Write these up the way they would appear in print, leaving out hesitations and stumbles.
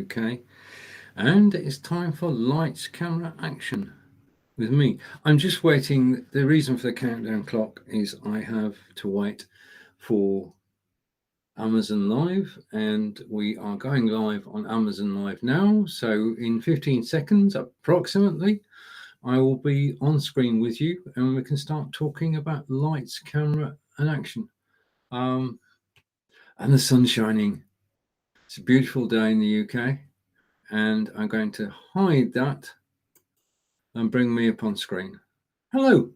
UK, and it's time for Lights, Camera, Action with me. I'm just waiting. The reason for the countdown clock is I have to wait for Amazon Live, and we are going live on Amazon Live now. So in 15 seconds approximately, I will be on screen with you and we can start talking about lights, camera, and action. And the sun's shining. It's a beautiful day in the UK, and I'm going to hide that and bring me up on screen. Hello,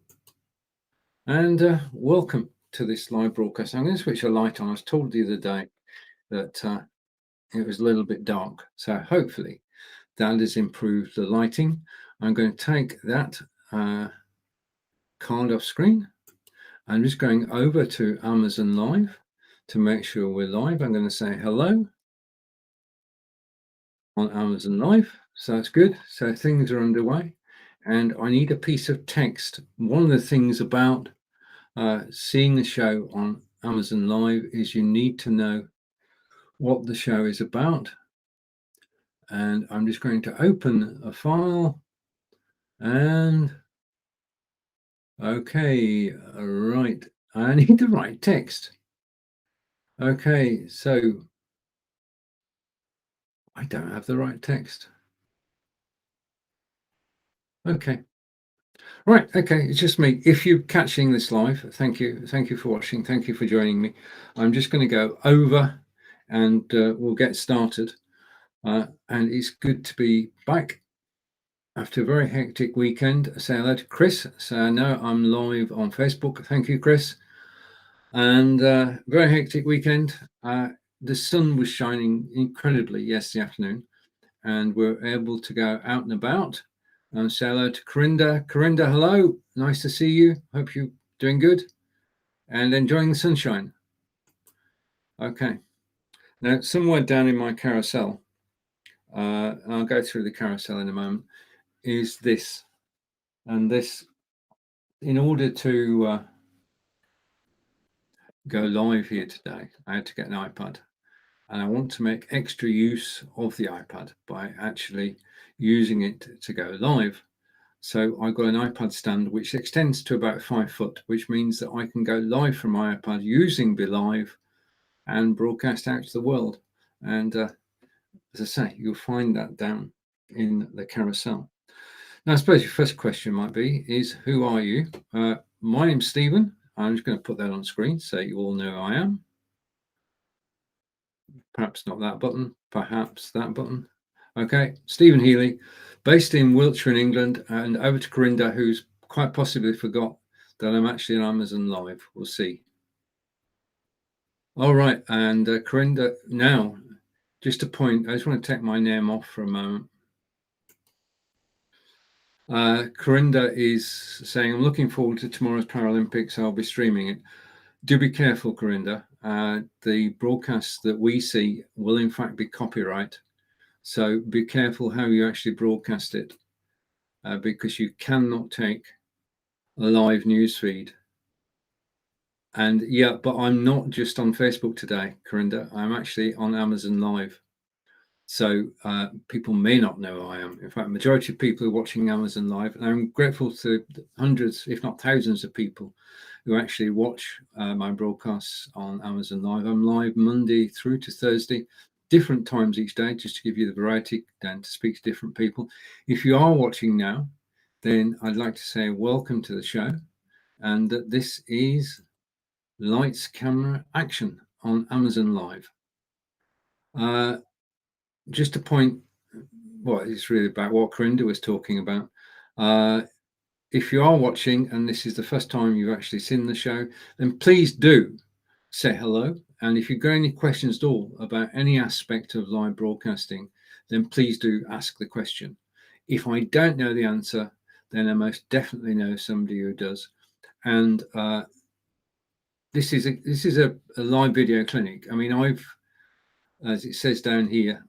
and welcome to this live broadcast. I'm going to switch a light on. I was told the other day that it was a little bit dark, so hopefully that has improved the lighting. I'm going to take that card off screen. I'm just going over to Amazon Live to make sure we're live. I'm going to say hello on Amazon Live. So that's good. So things are underway. And I need a piece of text. One of the things about seeing the show on Amazon Live is you need to know what the show is about. And I'm just going to open a file and okay, right. I need the right text. Okay, so I don't have the right text. Okay. Right, okay, it's just me. If you're catching this live, thank you. Thank you for watching. Thank you for joining me. I'm just going to go over and we'll get started. And it's good to be back after a very hectic weekend. Say hello to Chris. So I know I'm live on Facebook. Thank you, Chris. And very hectic weekend. The sun was shining incredibly yesterday afternoon, and we're able to go out and about. And say hello to Corinda. Corinda, hello. Nice to see you. Hope you're doing good and enjoying the sunshine. Okay. Now, somewhere down in my carousel, and I'll go through the carousel in a moment, is this. And this, in order to go live here today, I had to get an iPad. And I want to make extra use of the iPad by actually using it to go live. So I got an iPad stand which extends to about 5 foot, which means that I can go live from my iPad using Be Live and broadcast out to the world. And as I say, you'll find that down in the carousel. Now, I suppose your first question might be, is who are you? My name's Stephen. I'm just going to put that on screen so you all know who I am. Perhaps not that button, perhaps that button. Okay, Stephen Healy, based in Wiltshire in England, and over to Corinda, who's quite possibly forgot that I'm actually on Amazon Live. We'll see. All right, and Corinda, now, just a point, I just want to take my name off for a moment. Corinda is saying, I'm looking forward to tomorrow's Paralympics. I'll be streaming it. Do be careful, Corinda. The broadcasts that we see will in fact be copyright. So be careful how you actually broadcast it, because you cannot take a live news feed. And yeah, but I'm not just on Facebook today, Corinda. I'm actually on Amazon Live. So people may not know who I am. In fact, majority of people are watching Amazon Live, and I'm grateful to hundreds, if not thousands of people who actually watch my broadcasts on Amazon Live. I'm live Monday through to Thursday, different times each day, just to give you the variety and to speak to different people. If you are watching now, then I'd like to say welcome to the show, and that this is Lights, Camera, Action on Amazon Live. Just a point, well, it's really about what Corinda was talking about. If you are watching and this is the first time you've actually seen the show, then please do say hello. And if you've got any questions at all about any aspect of live broadcasting, then please do ask the question. If I don't know the answer, then I most definitely know somebody who does. And this is a live video clinic. I mean, as it says down here,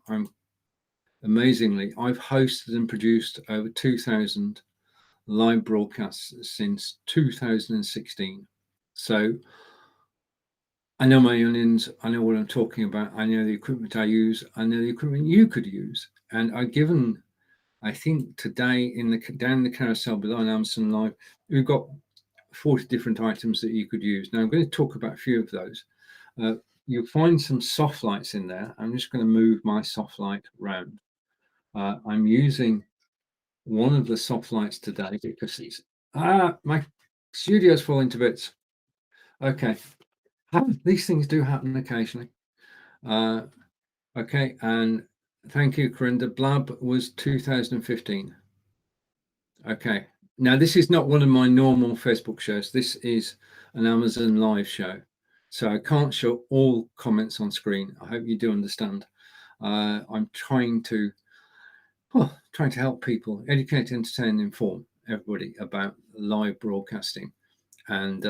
amazingly, I've hosted and produced over 2,000 live broadcasts since 2016. So I know my onions, I know what I'm talking about, I know the equipment I use, I know the equipment you could use. And I've given, I think today down the carousel below on Amazon Live, we've got 40 different items that you could use. Now I'm going to talk about a few of those. You'll find some soft lights in there. I'm just going to move my soft light round. I'm using one of the soft lights today because it's, my studio's falling to bits. Okay. These things do happen occasionally. Okay, and thank you, Corinda. Blab was 2015. Okay, now this is not one of my normal Facebook shows. This is an Amazon Live show, so I can't show all comments on screen. I hope you do understand. I'm trying to help people, educate, entertain, and inform everybody about live broadcasting, and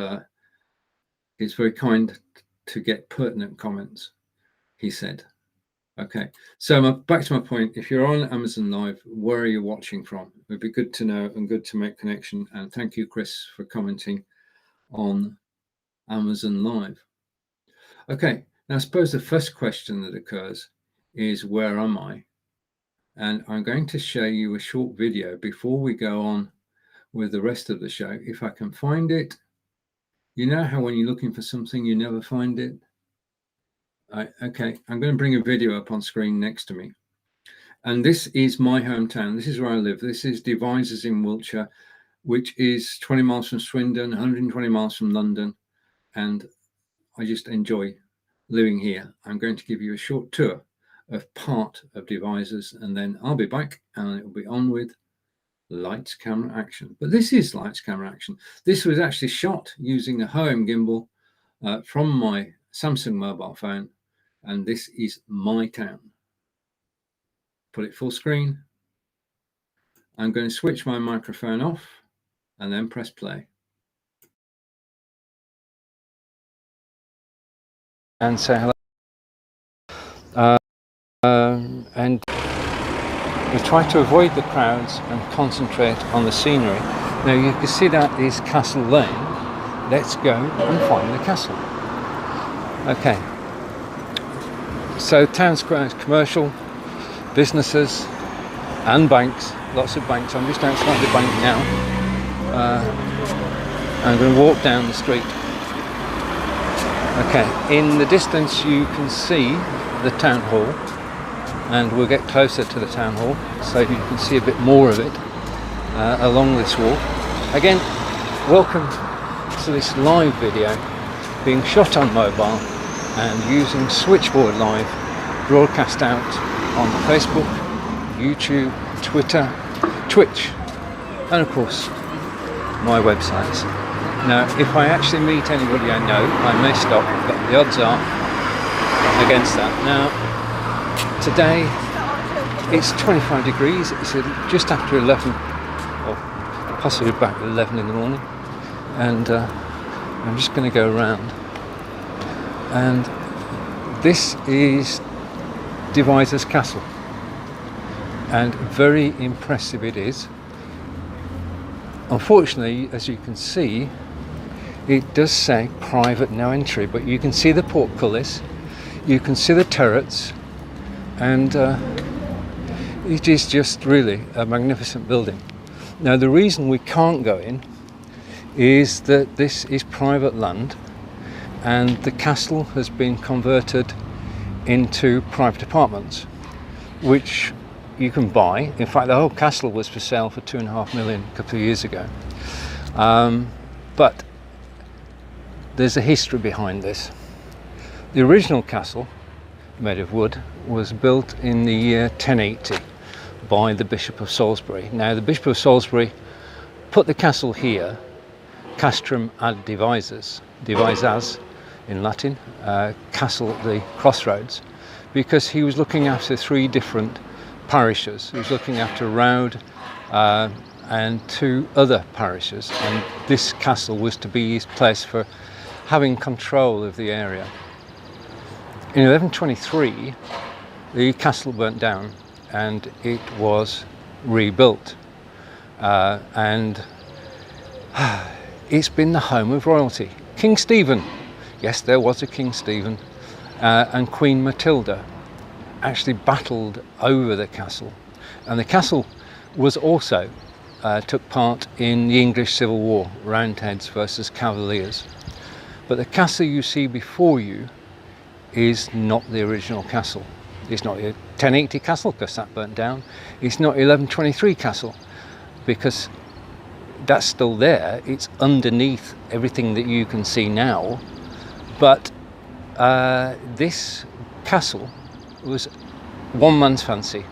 it's very kind to get pertinent comments, he said. Okay, so back to my point. If you're on Amazon Live, where are you watching from? It would be good to know and good to make connection. And thank you, Chris, for commenting on Amazon Live. Okay, now I suppose the first question that occurs is, where am I? And I'm going to show you a short video before we go on with the rest of the show. If I can find it. You know how when you're looking for something, you never find it? Okay, I'm going to bring a video up on screen next to me. And this is my hometown. This is where I live. This is Divisors in Wiltshire, which is 20 miles from Swindon, 120 miles from London. And I just enjoy living here. I'm going to give you a short tour of part of Divisors, and then I'll be back and it will be on with lights, camera, action. But this is lights, camera, action. This was actually shot using a home gimbal from my Samsung mobile phone. And this is my town. Put it full screen. I'm going to switch my microphone off and then press play. And say hello. And we try to avoid the crowds and concentrate on the scenery. Now you can see that is Castle Lane. Let's go and find the castle. Okay. So town square is commercial, businesses and banks, lots of banks. I'm just outside the bank now. I'm going to walk down the street. Okay, in the distance you can see the town hall, and we'll get closer to the town hall so you can see a bit more of it along this walk. Again, welcome to this live video being shot on mobile and using Switchboard Live, broadcast out on Facebook, YouTube, Twitter, Twitch, and of course my websites. Now if I actually meet anybody I know, I may stop, but the odds are against that. Now today it's 25 degrees, it's just after 11, or possibly about 11 in the morning, and I'm just going to go around. And this is Divisors Castle, and very impressive it is. Unfortunately, as you can see, it does say private no entry, but you can see the portcullis, you can see the turrets, and it is just really a magnificent building. Now the reason we can't go in is that this is private land, and the castle has been converted into private apartments, which you can buy. In fact, the whole castle was for sale for £2.5 million a couple of years ago. But there's a history behind this. The original castle, made of wood, was built in the year 1080 by the Bishop of Salisbury. Now, the Bishop of Salisbury put the castle here, Castrum ad Divisas, Divisas in Latin, castle at the crossroads, because he was looking after 3 different parishes. He was looking after Roud and 2 other parishes, and this castle was to be his place for having control of the area. In 1123 the castle burnt down and it was rebuilt, and it's been the home of royalty. King Stephen Yes, there was a King Stephen, and Queen Matilda actually battled over the castle, and the castle was also took part in the English Civil War, Roundheads versus Cavaliers. But the castle you see before you is not the original castle. It's not a 1080 castle because that burnt down. It's not 1123 castle because that's still there. It's underneath everything that you can see now. But this castle was one man's fancy,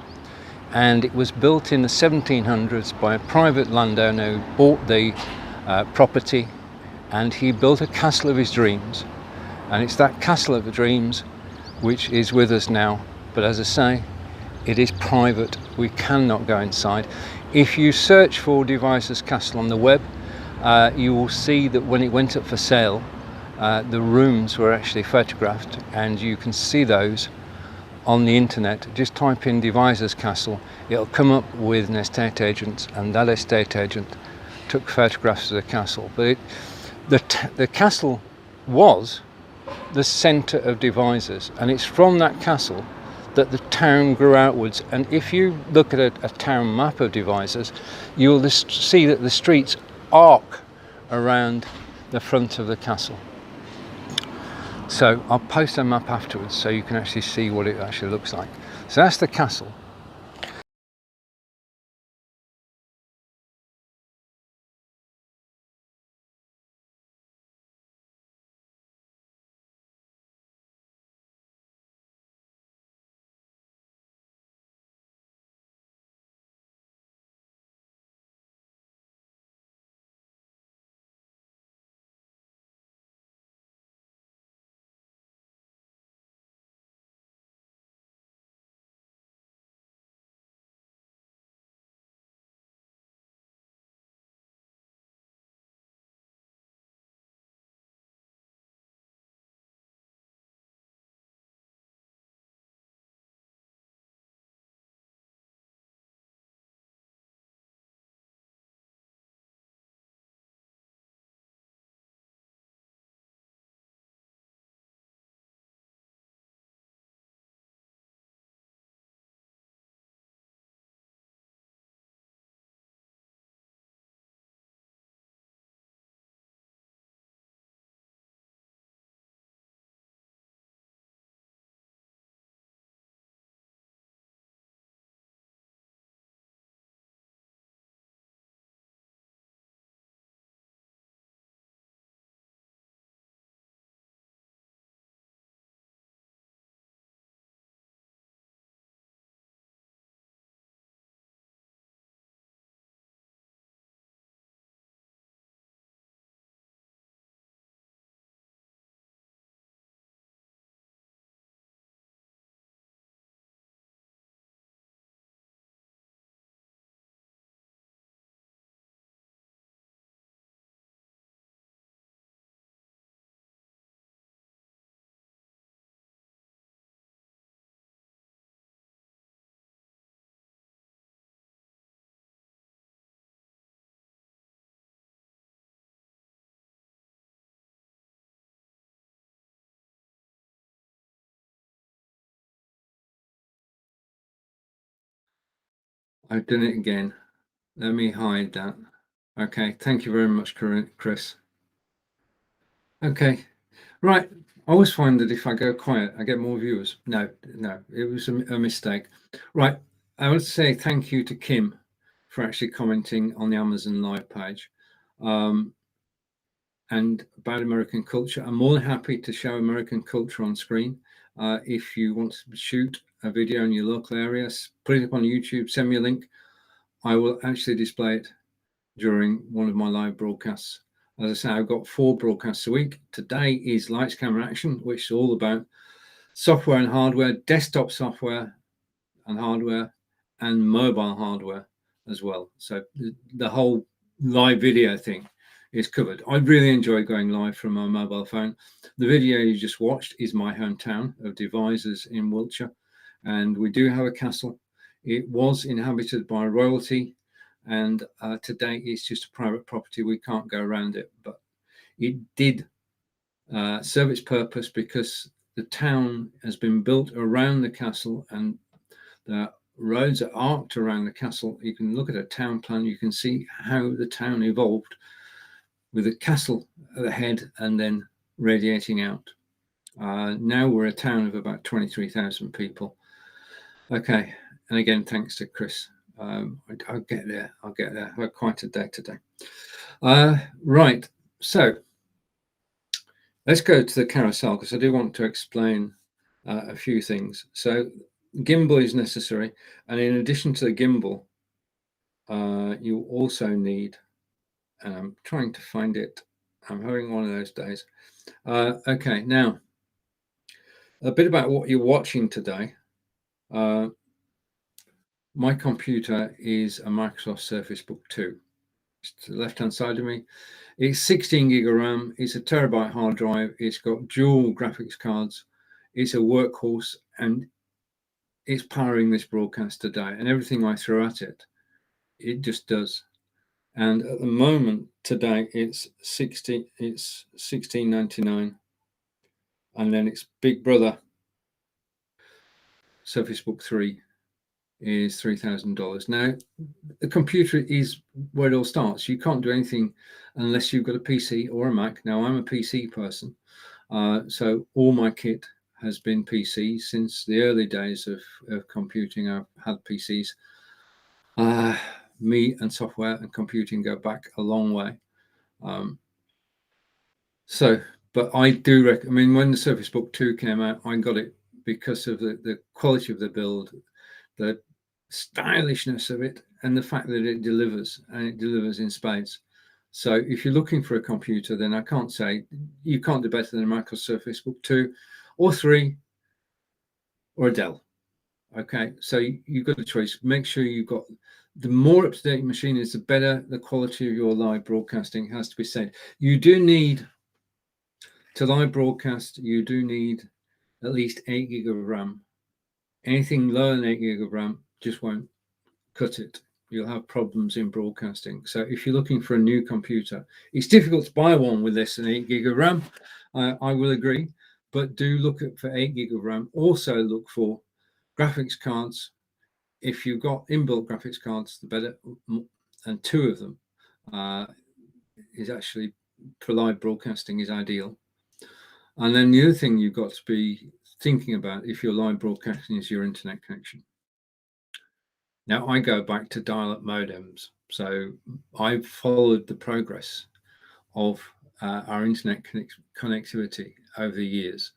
and it was built in the 1700s by a private landowner who bought the property, and he built a castle of his dreams. And it's that castle of the dreams which is with us now. But as I say, it is private. We cannot go inside. If you search for Divisor's Castle on the web, you will see that when it went up for sale, the rooms were actually photographed, and you can see those on the internet. Just type in Divisor's Castle, it'll come up with an estate agent, and that estate agent took photographs of the castle. But the castle was the centre of Divisors, and it's from that castle that the town grew outwards. And if you look at a town map of Divisors, you will see that the streets arc around the front of the castle. So I'll post a map afterwards so you can actually see what it actually looks like. So that's the castle. I've done it again. Let me hide that. Okay, thank you very much, Chris. Okay, right. I always find that if I go quiet, I get more viewers. No, it was a mistake. Right, I want to say thank you to Kim for actually commenting on the Amazon Live page and about American culture. I'm more than happy to show American culture on screen. If you want to shoot a video in your local areas, put it up on YouTube, send me a link. I will actually display it during one of my live broadcasts. As I say, I've got 4 broadcasts a week. Today is Lights, Camera, Action, which is all about software and hardware, desktop software and hardware, and mobile hardware as well. So the whole live video thing is covered. I really enjoy going live from my mobile phone. The video you just watched is my hometown of Divisors in Wiltshire, and we do have a castle. It was inhabited by royalty, and today it's just a private property. We can't go around it, but it did serve its purpose because the town has been built around the castle and the roads are arced around the castle. You can look at a town plan, you can see how the town evolved with the castle at the head and then radiating out. Now we're a town of about 23,000 people. Okay, and again, thanks to Chris. I'll get there. I've had quite a day today. Right, so let's go to the carousel because I do want to explain a few things. So gimbal is necessary, and in addition to the gimbal, you also need, and I'm trying to find it, I'm having one of those days. Okay, now a bit about what you're watching today. My computer is a Microsoft Surface Book 2. It's to the left hand side of me. It's 16 gig of RAM, it's a terabyte hard drive, it's got dual graphics cards, it's a workhorse, and it's powering this broadcast today. And everything I throw at it, it just does. And at the moment today, it's $16.99, and then its big brother, Surface Book 3, is $3,000. Now, the computer is where it all starts. You can't do anything unless you've got a PC or a Mac. Now, I'm a PC person, so all my kit has been PC since the early days of computing. I've had PCs. Me and software and computing go back a long way. But I do recommend, I mean, when the Surface Book 2 came out, I got it because of the quality of the build, the stylishness of it, and the fact that it delivers, and it delivers in spades. So if you're looking for a computer, then I can't say you can't do better than a Microsoft Surface Book 2 or 3 or a Dell. Okay, so you've got a choice. Make sure you've got, the more up-to-date machine is, the better the quality of your live broadcasting has to be said. You do need, to live broadcast, you do need at least 8 gig of RAM. Anything lower than 8 gig of RAM just won't cut it. You'll have problems in broadcasting. So if you're looking for a new computer, it's difficult to buy one with less than 8 gig of RAM. I will agree, but do look for 8 gig of RAM. Also look for graphics cards. If you've got inbuilt graphics cards, the better, and 2 of them is actually, for live broadcasting, is ideal. And then the other thing you've got to be thinking about if you're live broadcasting is your internet connection. Now, I go back to dial-up modems, so I've followed the progress of our internet connectivity over the years.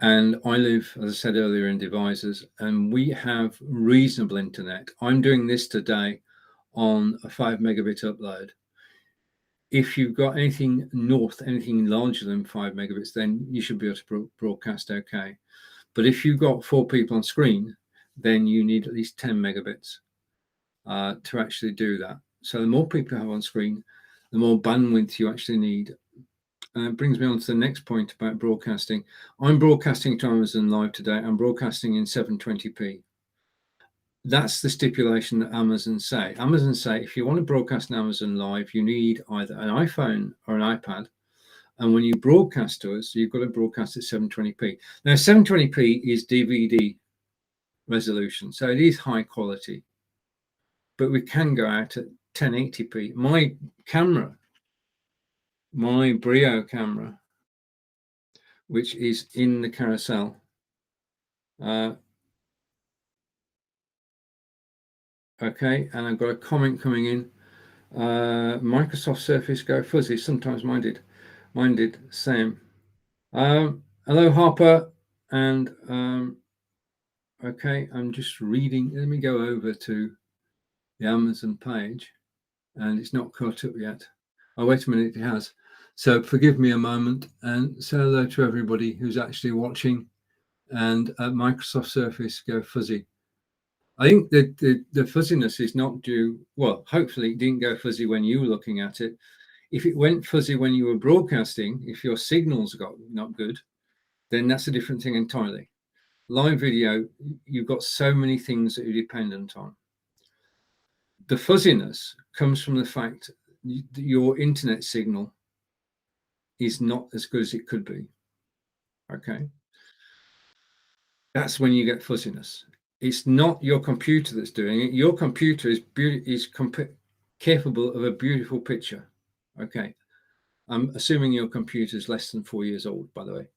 And I live, as I said earlier, in Divisors, and we have reasonable internet. I'm doing this today on a 5 megabit upload. If you've got anything north, anything larger than 5 megabits, then you should be able to broadcast okay. But if you've got 4 people on screen, then you need at least 10 megabits to actually do that. So the more people you have on screen, the more bandwidth you actually need. It brings me on to the next point about broadcasting. I'm broadcasting to Amazon Live today. I'm broadcasting in 720p. That's the stipulation that Amazon say. Amazon say if you want to broadcast on Amazon Live, you need either an iPhone or an iPad. And when you broadcast to us, you've got to broadcast at 720p. Now, 720p is DVD resolution, so it is high quality. But we can go out at 1080p. My camera, my Brio camera, which is in the carousel, okay, and I've got a comment coming in. Microsoft Surface go fuzzy. Sometimes mine did. Same. Hello, Harper, and okay, I'm just reading. Let me go over to the Amazon page, and it's not caught up yet. Oh, wait a minute, it has. So forgive me a moment, and say hello to everybody who's actually watching. And Microsoft Surface go fuzzy. I think that the fuzziness is not due, well, hopefully it didn't go fuzzy when you were looking at it. If it went fuzzy when you were broadcasting, if your signals got not good, then that's a different thing entirely. Live video, you've got so many things that you're dependent on. The fuzziness comes from the fact that your internet signal is not as good as it could be. Okay. That's when you get fuzziness. It's not your computer that's doing it. Your computer is capable of a beautiful picture. Okay. I'm assuming your computer is less than 4 years old, by the way.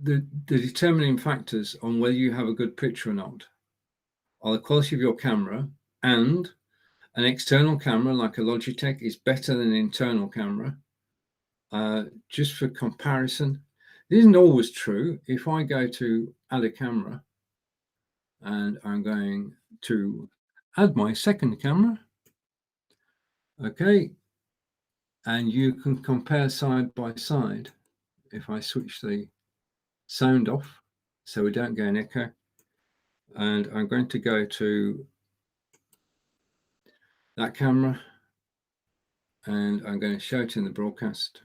The determining factors on whether you have a good picture or not are the quality of your camera, and an external camera like a Logitech is better than an internal camera. Just for comparison, this isn't always true. If I go to add a camera, and I'm going to add my second camera, okay, and you can compare side by side. If I switch the sound off so we don't get an echo, and I'm going to go to that camera, and I'm going to show it in the broadcast,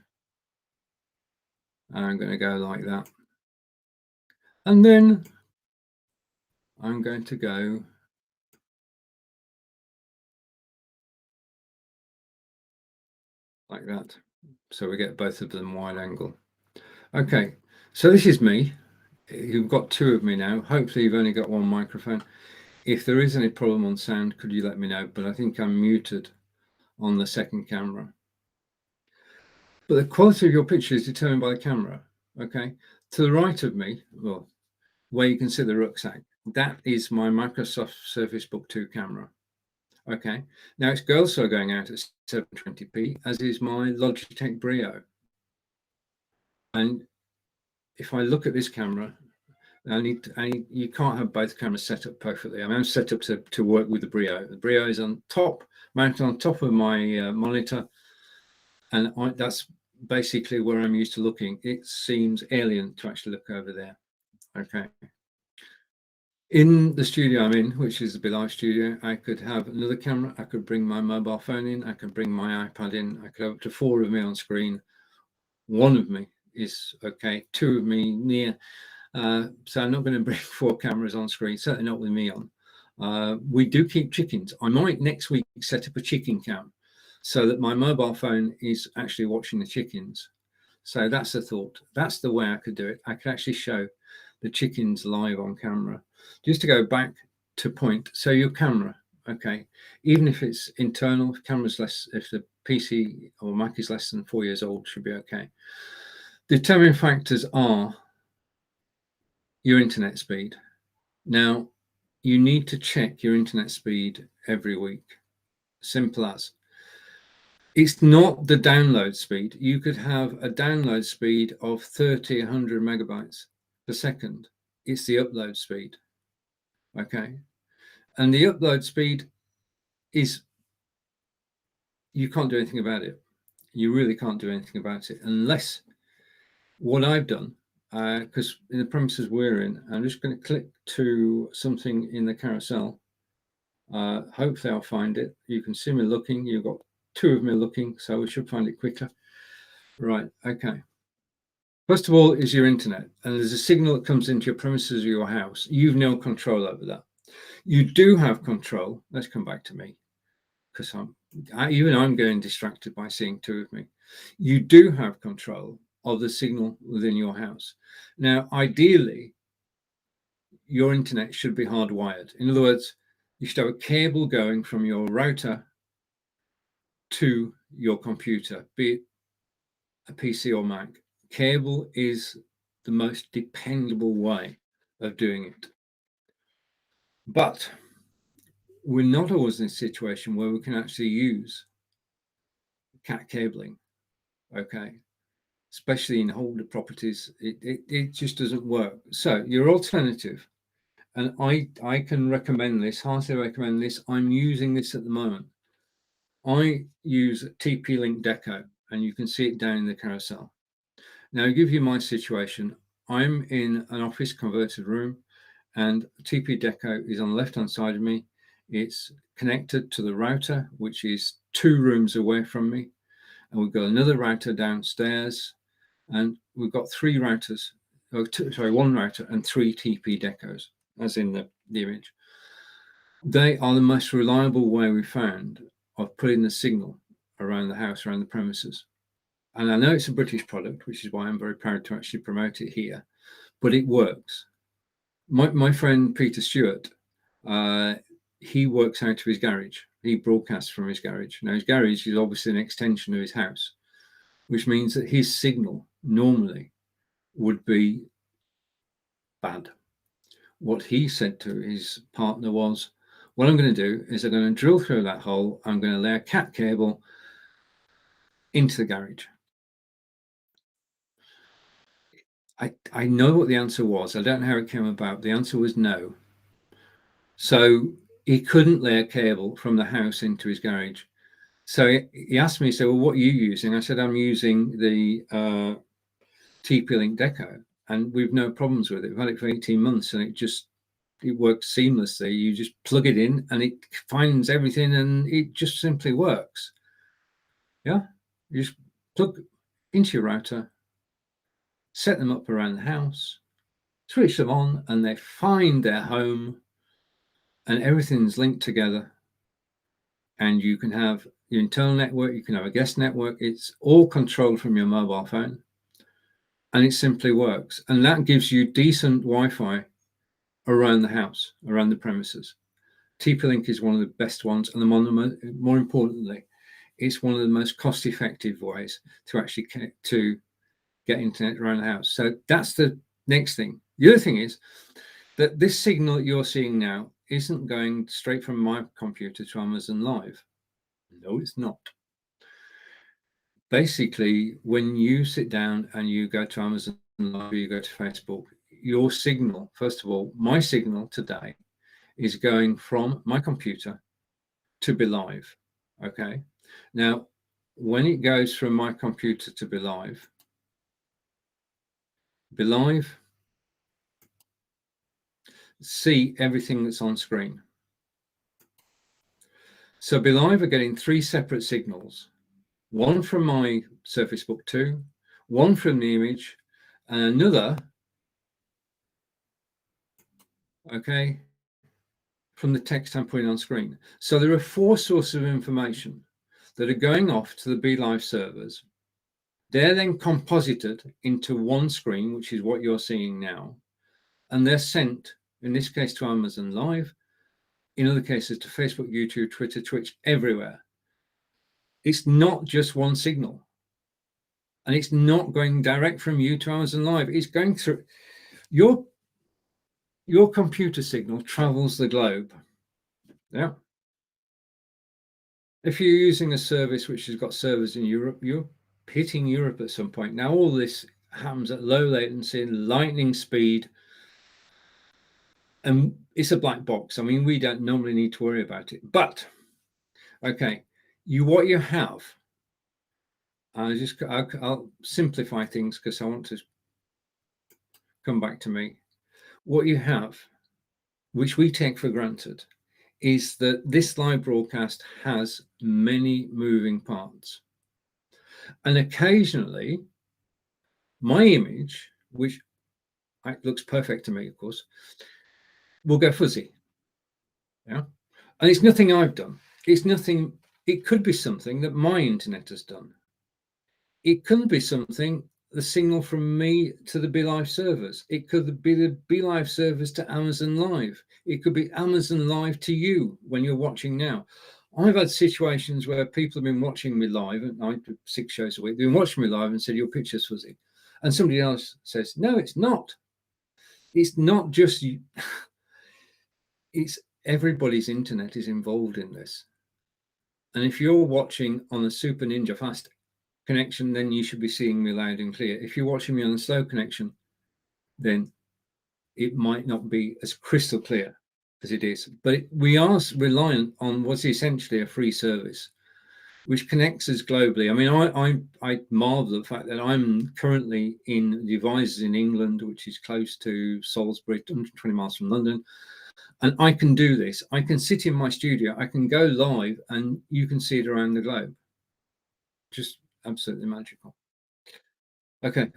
and I'm going to go like that, and then I'm going to go like that, so we get both of them wide angle. Okay, so this is me. You've got two of me now. Hopefully you've only got one microphone. If there is any problem on sound, could you let me know? But I think I'm muted on the second camera. But the quality of your picture is determined by the camera. Okay, to the right of me, well, where you can see the rucksack, that is my Microsoft Surface Book 2 camera. Okay, now it's also going out at 720p, as is my Logitech Brio. And if I look at this camera, you can't have both cameras set up perfectly. I mean, I'm set up to work with the Brio. The Brio is on top, mounted on top of my monitor, and that's basically where I'm used to looking. It seems alien to actually look over there. Okay. In the studio I'm in, which is the Be Live studio, I could have another camera. I could bring my mobile phone in. I could bring my iPad in. I could have up to 4 of me on screen. One of me is okay. 2 of me near. So I'm not going to bring 4 cameras on screen, certainly not with me on. We do keep chickens. I might next week set up a chicken cam so that my mobile phone is actually watching the chickens. So that's a thought. That's the way I could do it. I could actually show the chickens live on camera. Just to go back to point, so your camera, okay, even if it's internal, if camera's less, if the PC or Mac is less than 4 years old, should be okay. Determining factors are your internet speed. Now, you need to check your internet speed every week. Simple as. It's not the download speed. You could have a download speed of 30, 100 megabytes per second. It's the upload speed. Okay. And the upload speed is, you can't do anything about it. You really can't do anything about it unless what I've done, because in the premises we're in, I'm just going to click to something in the carousel. Hopefully I'll find it. You can see me looking. You've got 2 of me looking, so we should find it quicker. Right, okay. First of all is your internet, and there's a signal that comes into your premises or your house. You've no control over that. You do have control. Let's come back to me, because I'm getting distracted by seeing 2 of me. You do have control of the signal within your house. Now, ideally, your internet should be hardwired. In other words, you should have a cable going from your router to your computer, be it a PC or Mac. Cable is the most dependable way of doing it. But we're not always in a situation where we can actually use cat cabling, okay? Especially in older properties, it just doesn't work. So your alternative, and I can recommend this, heartily recommend this. I'm using this at the moment. I use TP-Link Deco, and you can see it down in the carousel. Now, I'll give you my situation. I'm in an office converted room, and TP Deco is on the left-hand side of me. It's connected to the router, which is 2 rooms away from me. And we've got another router downstairs, and we've got 3 routers, one router and 3 TP Decos, as in the image. They are the most reliable way we found of putting the signal around the house, around the premises. And I know it's a British product, which is why I'm very proud to actually promote it here, but it works. My friend Peter Stewart, he works out of his garage. He broadcasts from his garage. Now, his garage is obviously an extension of his house, which means that his signal normally would be bad. What he said to his partner was, what I'm going to do is I'm going to drill through that hole. I'm going to lay a cat cable into the garage. I know what the answer was. I don't know how it came about. The answer was no. So he couldn't lay a cable from the house into his garage. So he asked me, so well, what are you using? I said, I'm using the TP-Link Deco, and we've no problems with it. We've had it for 18 months and it works seamlessly. You just plug it in and it finds everything and it just simply works. Yeah, you just plug into your router, set them up around the house, switch them on, and they find their home, and everything's linked together. And you can have your internal network, you can have a guest network. It's all controlled from your mobile phone, and it simply works. And that gives you decent Wi-Fi around the house, around the premises. TP-Link is one of the best ones, and more importantly, it's one of the most cost-effective ways to actually get internet around the house. So that's the next thing. The other thing is that this signal that you're seeing now isn't going straight from my computer to Amazon Live. No, it's not. Basically, when you sit down and you go to Amazon Live, or you go to Facebook, your signal, first of all, my signal today is going from my computer to Be Live. Okay. Now, when it goes from my computer to Be Live, see everything that's on screen. So Be Live are getting 3 separate signals, one from my Surface Book 2, one from the image, and another, okay, from the text I'm putting on screen. So there are 4 sources of information that are going off to the Be Live servers. They're then composited into one screen, which is what you're seeing now, and they're sent, in this case, to Amazon Live, in other cases to Facebook, YouTube, Twitter, Twitch, everywhere. It's not just one signal, and it's not going direct from you to Amazon Live. It's going through your computer signal travels the globe. Yeah. If you're using a service which has got servers in Europe, you're hitting Europe at some point. Now, all this happens at low latency and lightning speed, and it's a black box. I mean, we don't normally need to worry about it. But, okay, what you have, I'll simplify things because I want to come back to me. What you have, which we take for granted, is that this live broadcast has many moving parts. And occasionally, my image, which looks perfect to me, of course, will go fuzzy. Yeah. And it's nothing I've done. It could be something that my internet has done. It could be something, the signal from me to the Be Live servers. It could be the Be Live servers to Amazon Live. It could be Amazon Live to you when you're watching now. I've had situations where people have been watching me live, and I do 6 shows a week. They've been watching me live and said, your picture's fuzzy. And somebody else says, no, it's not. It's not just you. It's everybody's internet is involved in this. And if you're watching on a super ninja fast connection, then you should be seeing me loud and clear. If you're watching me on a slow connection, then it might not be as crystal clear as it is. But we are reliant on what's essentially a free service, which connects us globally. I mean, I marvel at the fact that I'm currently in Divisor in England, which is close to Salisbury, 120 miles from London. And I can do this. I can sit in my studio, I can go live, and you can see it around the globe. Just absolutely magical. Okay,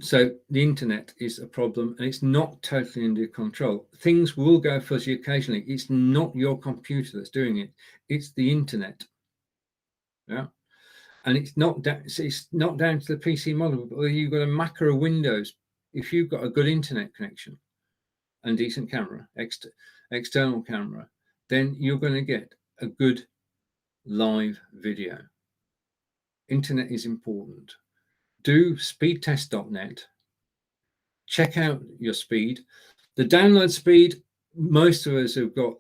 so the internet is a problem, and it's not totally under control. Things will go fuzzy occasionally. It's not your computer that's doing it. It's the internet. Yeah. And it's not down to the PC model, but whether you've got a Mac or a Windows. If you've got a good internet connection and decent camera, external camera, then you're going to get a good live video. Internet is important. Do speedtest.net. Check out your speed. The download speed, most of us have got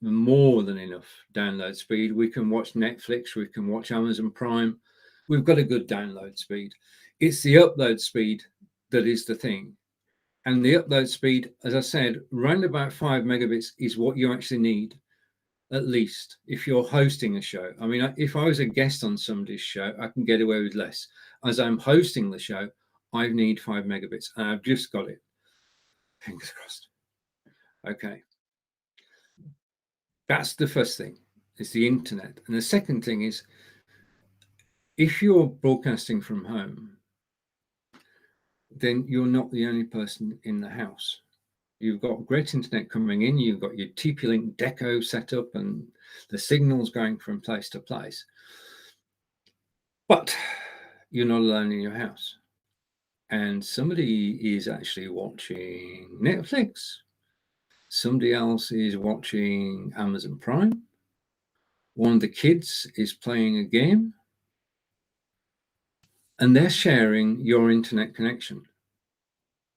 more than enough download speed. We can watch Netflix, we can watch Amazon Prime. We've got a good download speed. It's the upload speed that is the thing. And the upload speed, as I said, around about 5 megabits is what you actually need, at least, if you're hosting a show. I mean, if I was a guest on somebody's show, I can get away with less. As I'm hosting the show, I need 5 megabits, and I've just got it. Fingers crossed. Okay. That's the first thing, is the internet. And the second thing is, if you're broadcasting from home, then you're not the only person in the house. You've got great internet coming in, you've got your TP-Link deco set up and the signals going from place to place. But you're not alone in your house. And somebody is actually watching Netflix. Somebody else is watching Amazon Prime. One of the kids is playing a game. And they're sharing your internet connection.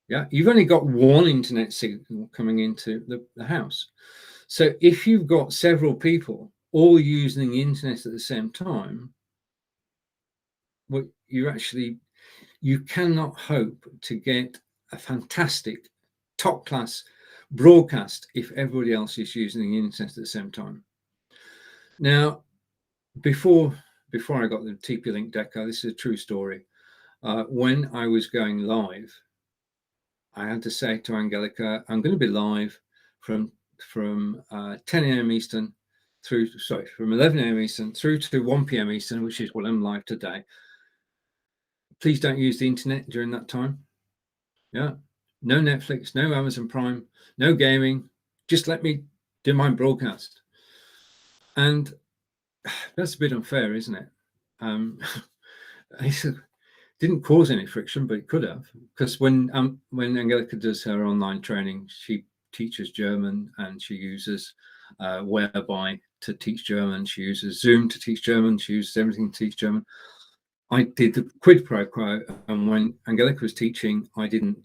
Yeah, you've only got one internet signal coming into the house. So if you've got several people all using the internet at the same time, well, you cannot hope to get a fantastic top class broadcast if everybody else is using the internet at the same time. Now, before I got the TP-Link deco, this is a true story. When I was going live, I had to say to Angelica, I'm going to be live from 10 a.m. Eastern from 11 a.m. Eastern through to 1 p.m. Eastern, which is what I'm live today. Please don't use the internet during that time. Yeah. No Netflix, no Amazon Prime, no gaming. Just let me do my broadcast. And that's a bit unfair, isn't it? It didn't cause any friction, but it could have, because when Angelica does her online training, she teaches German and she uses Whereby to teach German. She uses Zoom to teach German. She uses everything to teach German. I did the quid pro quo, and when Angelica was teaching, I didn't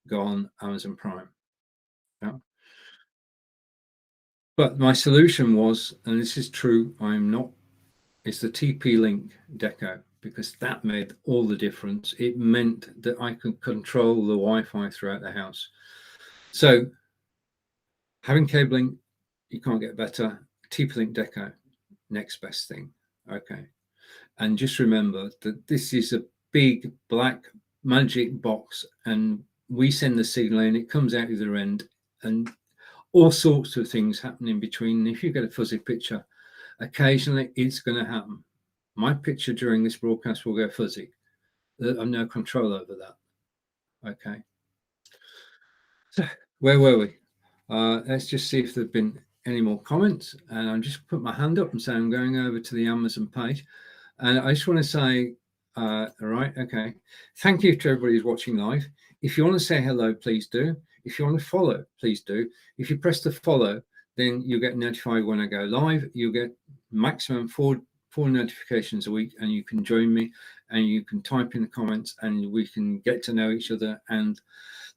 go on Amazon Prime. Yeah. But my solution was, and this is true, it's the TP-Link deco, because that made all the difference. It meant that I could control the Wi-Fi throughout the house. So having cabling, you can't get better. TP-Link deco, next best thing. Okay. And just remember that this is a big black magic box, and we send the signal in, it comes out the other end, and all sorts of things happen in between. If you get a fuzzy picture, occasionally it's going to happen. My picture during this broadcast will go fuzzy. I've no control over that. Okay. So where were we? Let's just see if there've been any more comments. And I'll just put my hand up and say I'm going over to the Amazon page. And I just want to say, all right, okay. Thank you to everybody who's watching live. If you want to say hello, please do. If you want to follow, please do. If you press the follow, then you get notified when I go live. You get maximum four notifications a week, and you can join me and you can type in the comments and we can get to know each other. And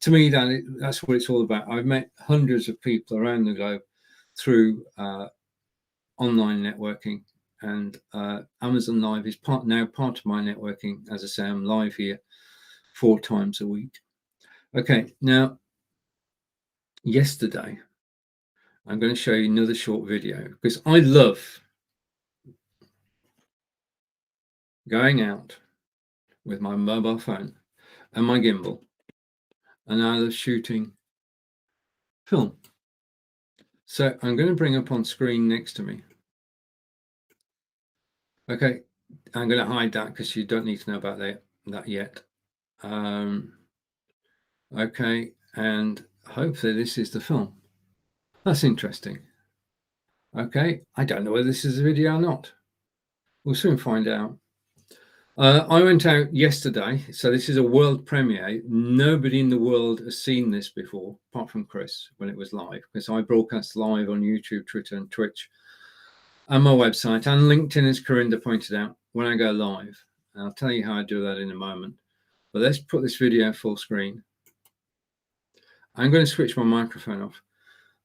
to me, that's what it's all about. I've met hundreds of people around the globe through online networking, and Amazon Live is now part of my networking. As I say, I'm live here 4 times a week. Okay, now yesterday I'm going to show you another short video, because I love going out with my mobile phone and my gimbal, and I love shooting film. So I'm going to bring up on screen next to me. Okay, I'm going to hide that because you don't need to know about that yet. Okay, and hopefully this is the film. That's interesting. Okay, I don't know whether this is a video or not. We'll soon find out. I went out yesterday, so this is a world premiere. Nobody in the world has seen this before, apart from Chris, when it was live, because I broadcast live on YouTube, Twitter, and Twitch, and my website, and LinkedIn, as Corinda pointed out, when I go live. And I'll tell you how I do that in a moment. But let's put this video full screen. I'm going to switch my microphone off.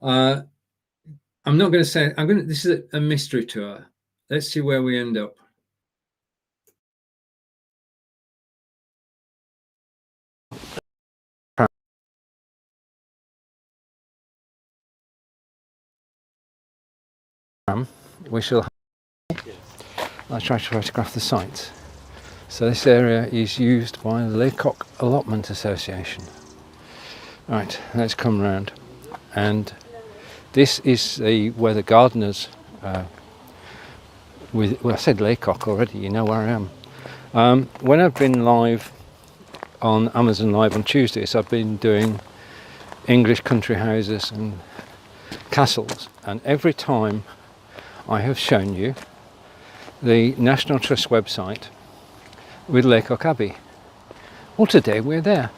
I'm not going to say, this is a mystery tour. Let's see where we end up. We shall. I'll try to photograph the site. So this area is used by the Laycock Allotment Association. Right, let's come round, and this is where the gardeners. Well, I said Laycock already. You know where I am. When I've been live on Amazon Live on Tuesdays, I've been doing English country houses and castles, and every time I have shown you the National Trust website with Laycock Abbey. Well, today we're there.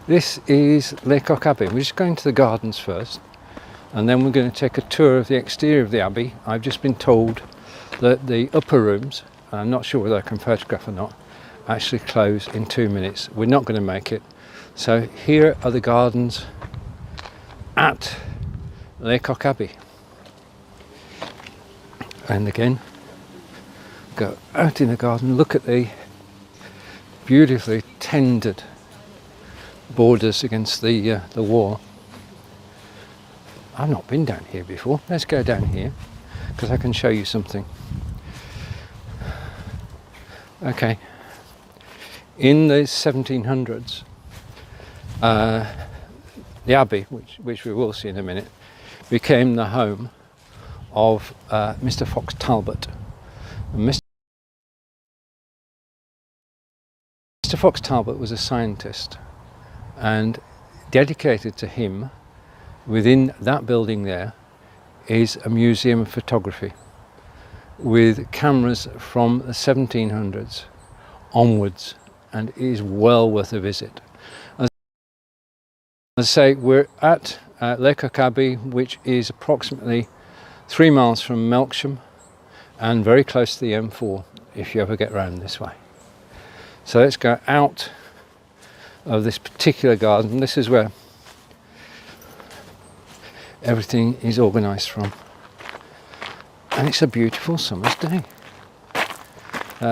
This is Laycock Abbey. We're just going to the gardens first, and then we're going to take a tour of the exterior of the Abbey. I've just been told that the upper rooms, I'm not sure whether I can photograph or not, actually close in 2 minutes. We're not going to make it. So here are the gardens at Laycock Abbey. And again, go out in the garden, look at the beautifully tended borders against the wall. I've not been down here before. Let's go down here because I can show you something. Okay, in the 1700s, the Abbey, which we will see in a minute, became the home of Mr. Fox Talbot. And Mr. Fox Talbot was a scientist, and dedicated to him within that building there is a museum of photography with cameras from the 1700s onwards, and it is well worth a visit. As I say, we're at Laycock Abbey, which is approximately 3 miles from Melksham and very close to the M4 if you ever get round this way. So let's go out of this particular garden. This is where everything is organised from, and it's a beautiful summer's day.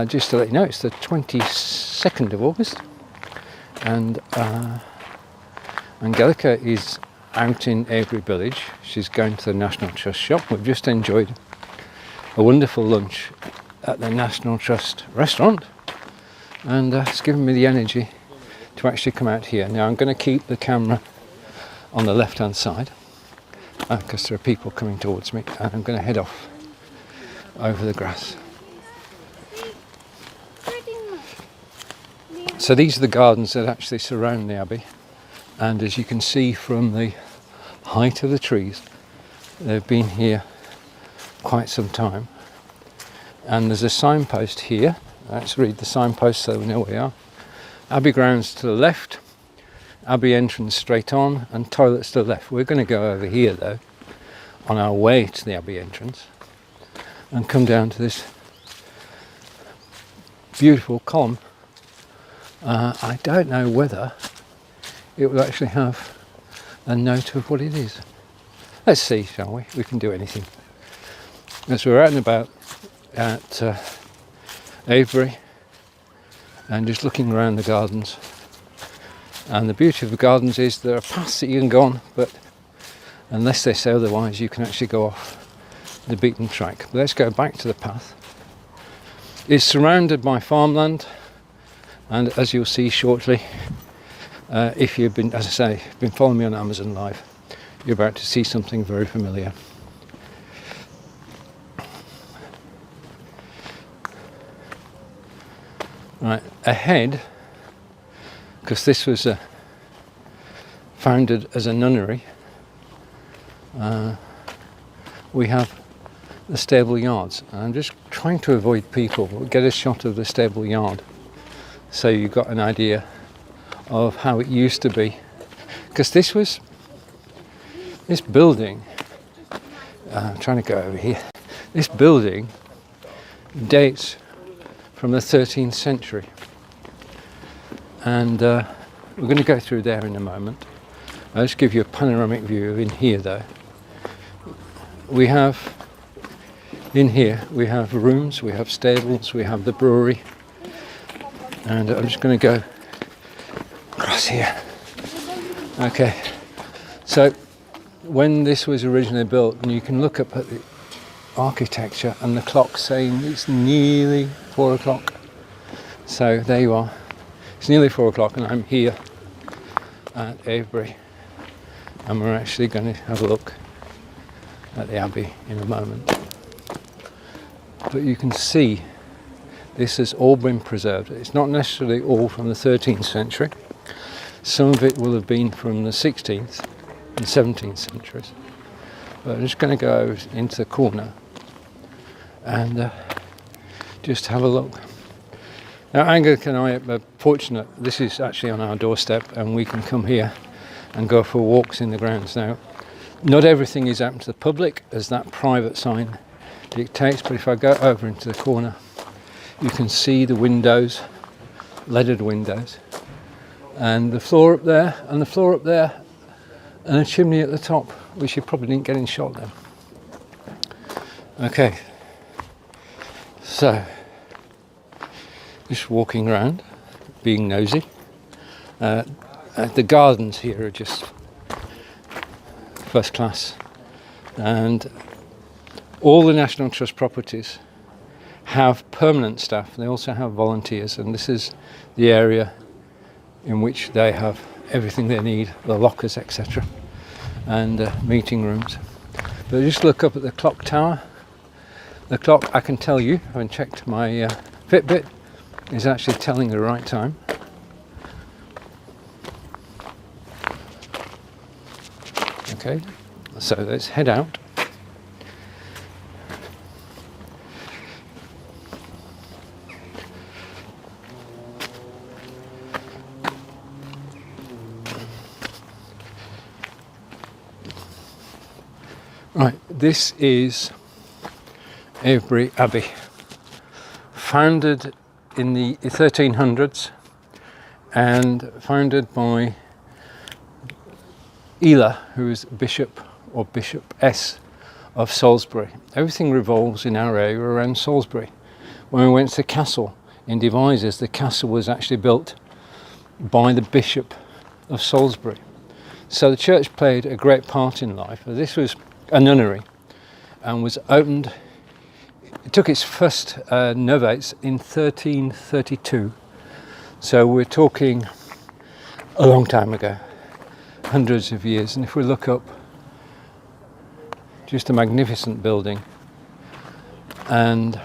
Just to let you know, it's the 22nd of August, and Angelica is out in Avery Village. She's going to the National Trust shop. We've just enjoyed a wonderful lunch at the National Trust restaurant, and it's given me the energy to actually come out here. Now I'm going to keep the camera on the left hand side because there are people coming towards me, and I'm going to head off over the grass. So these are the gardens that actually surround the Abbey, and as you can see from the height of the trees, they've been here quite some time. And there's a signpost here. Let's read the signpost so we know where we are. Abbey grounds to the left, Abbey entrance straight on, and toilets to the left. We're going to go over here though, on our way to the Abbey entrance, and come down to this beautiful column. I don't know whether it will actually have a note of what it is. Let's see, shall we? We can do anything. As we're out and about at Avebury and just looking around the gardens, and the beauty of the gardens is there are paths that you can go on, but unless they say otherwise you can actually go off the beaten track. But let's go back to the path. It's surrounded by farmland, and as you'll see shortly, if you've been, as I say, been following me on Amazon Live, you're about to see something very familiar. Right, ahead, because this was founded as a nunnery, we have the stable yards. And I'm just trying to avoid people, but get a shot of the stable yard so you've got an idea of how it used to be. Because this building, I'm trying to go over here, this building dates from the 13th century. And we're going to go through there in a moment. I'll just give you a panoramic view of in here though. We have, in here, we have rooms, we have stables, we have the brewery. And I'm just going to go across here. Okay, so when this was originally built, and you can look up at the architecture and the clock saying it's nearly 4 o'clock. So there you are. It's nearly 4 o'clock and I'm here at Avebury. And we're actually going to have a look at the Abbey in a moment. But you can see this has all been preserved. It's not necessarily all from the 13th century. Some of it will have been from the 16th and 17th centuries. But I'm just going to go into the corner and just have a look. Now, Anglican and I are fortunate. This is actually on our doorstep and we can come here and go for walks in the grounds. Now, not everything is open to the public as that private sign dictates, but if I go over into the corner, you can see the windows, leaded windows, and the floor up there, and the floor up there, and a chimney at the top, which you probably didn't get in shot then. Okay, so just walking around, being nosy. The gardens here are just first class, and all the National Trust properties have permanent staff. They also have volunteers, and this is the area in which they have everything they need, the lockers, etc., and meeting rooms. But just look up at the clock tower. The clock, I can tell you, having checked my Fitbit, is actually telling the right time. Okay, so let's head out. Right, this is Avebury Abbey, founded in the 1300s and founded by Ela, who is Bishop or Bishopess of Salisbury. Everything revolves in our area around Salisbury. When we went to the castle in Divisor, the castle was actually built by the Bishop of Salisbury. So the church played a great part in life. This was a nunnery and was opened, it took its first novates in 1332. So we're talking a long time ago, hundreds of years. And if we look up, just a magnificent building. And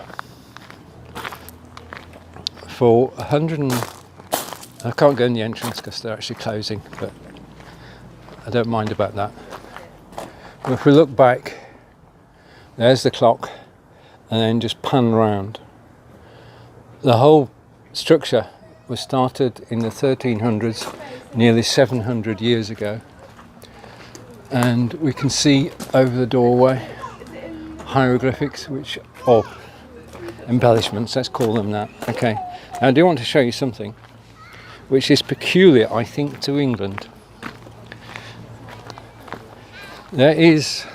for 100 and, I can't go in the entrance because they're actually closing, but I don't mind about that. But if we look back, there's the clock, and then just pan round. The whole structure was started in the 1300s, nearly 700 years ago. And we can see over the doorway hieroglyphics, or embellishments, let's call them that. Okay, now I do want to show you something which is peculiar, I think, to England. There is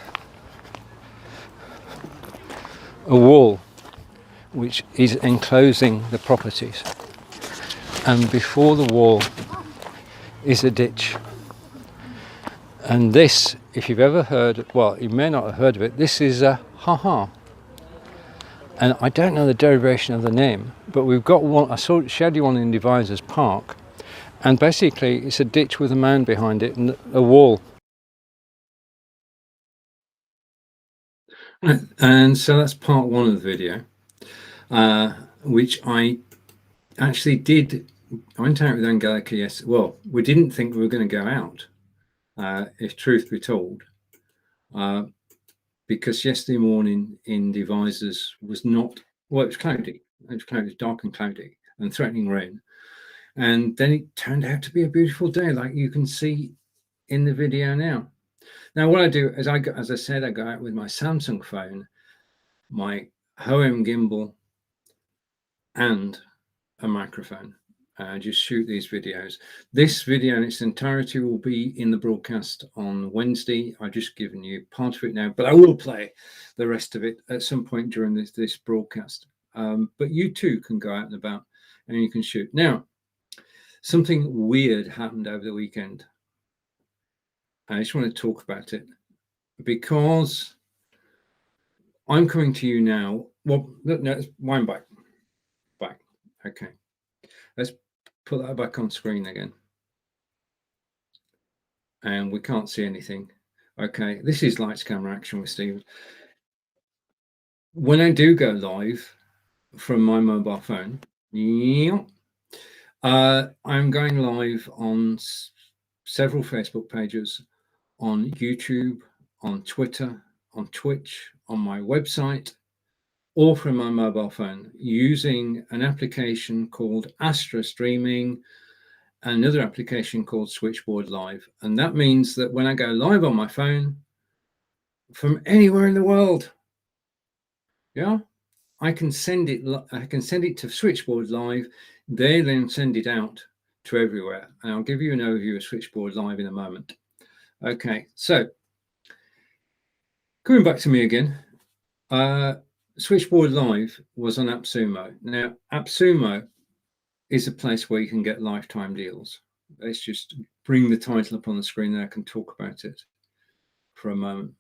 a wall which is enclosing the properties, and before the wall is a ditch. And this, if you've ever heard, well, you may not have heard of it, this is a ha-ha. And I don't know the derivation of the name, but we've got one, I showed you one in Divisor's Park, and basically it's a ditch with a mound behind it and a wall. And so that's part one of the video, which I actually did. I went out with Angelica yesterday. Well, we didn't think we were going to go out, if truth be told. because yesterday morning in Divisors was not, well, it was cloudy. It was cloudy, dark and cloudy and threatening rain. And then it turned out to be a beautiful day, like you can see in the video now. Now, what I do is as I said, I go out with my Samsung phone, my Hoem gimbal, and a microphone. Just shoot these videos. This video in its entirety will be in the broadcast on Wednesday. I've just given you part of it now, but I will play the rest of it at some point during this broadcast. But you too can go out and about and you can shoot. Now, something weird happened over the weekend. I just want to talk about it because I'm coming to you now. Well, no, let's wind back. Okay. Let's put that back on screen again. And we can't see anything. Okay, this is Lights, Camera, Action with Steve. When I do go live from my mobile phone, I'm going live on several Facebook pages, on YouTube, on Twitter, on Twitch, on my website, or from my mobile phone using an application called Astra Streaming, another application called Switchboard Live. And that means that when I go live on my phone from anywhere in the world, I can send it to Switchboard Live. They then send it out to everywhere. And I'll give you an overview of Switchboard Live in a moment. Okay, so coming back to me again, Switchboard Live was on AppSumo. Now, AppSumo is a place where you can get lifetime deals. Let's just bring the title up on the screen there. I can talk about it for a moment.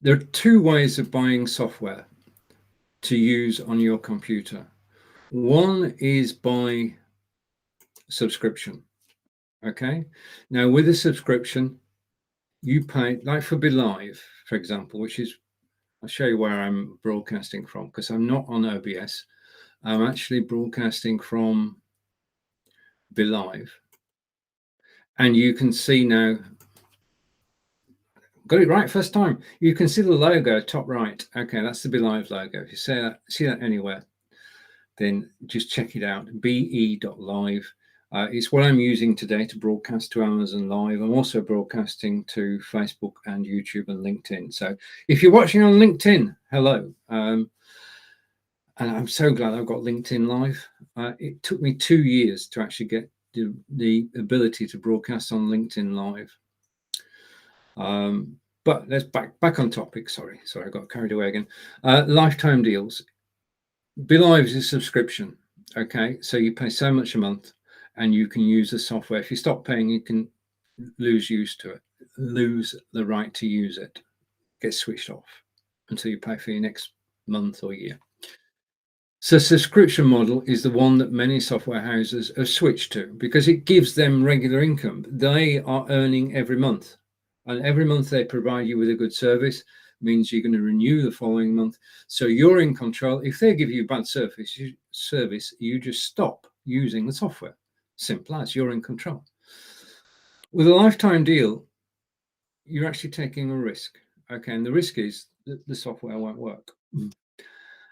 There are two ways of buying software to use on your computer. One is by subscription. Okay. Now, with a subscription, you pay, like for BeLive, for example, which is, I'll show you where I'm broadcasting from because I'm not on OBS. I'm actually broadcasting from BeLive. And you can see now, got it right first time. You can see the logo top right. Okay, that's the BeLive logo. If you see that anywhere, then just check it out, be.live. It's what I'm using today to broadcast to Amazon Live. I'm also broadcasting to Facebook and YouTube and LinkedIn. So if you're watching on LinkedIn, hello. And I'm so glad I've got LinkedIn Live. It took me 2 years to actually get the ability to broadcast on LinkedIn Live. But let's back on topic. Sorry, I got carried away again. Lifetime deals. BeLive is a subscription. Okay, so you pay so much a month and you can use the software. If you stop paying, you can lose use to it, lose the right to use it, get switched off until you pay for your next month or year. So subscription model is the one that many software houses have switched to because it gives them regular income. They are earning every month, and every month they provide you with a good service means you're going to renew the following month. So you're in control. If they give you bad service, you just stop using the software. Simple as, you're in control. With a lifetime deal, you're actually taking a risk. Okay, and the risk is that the software won't work.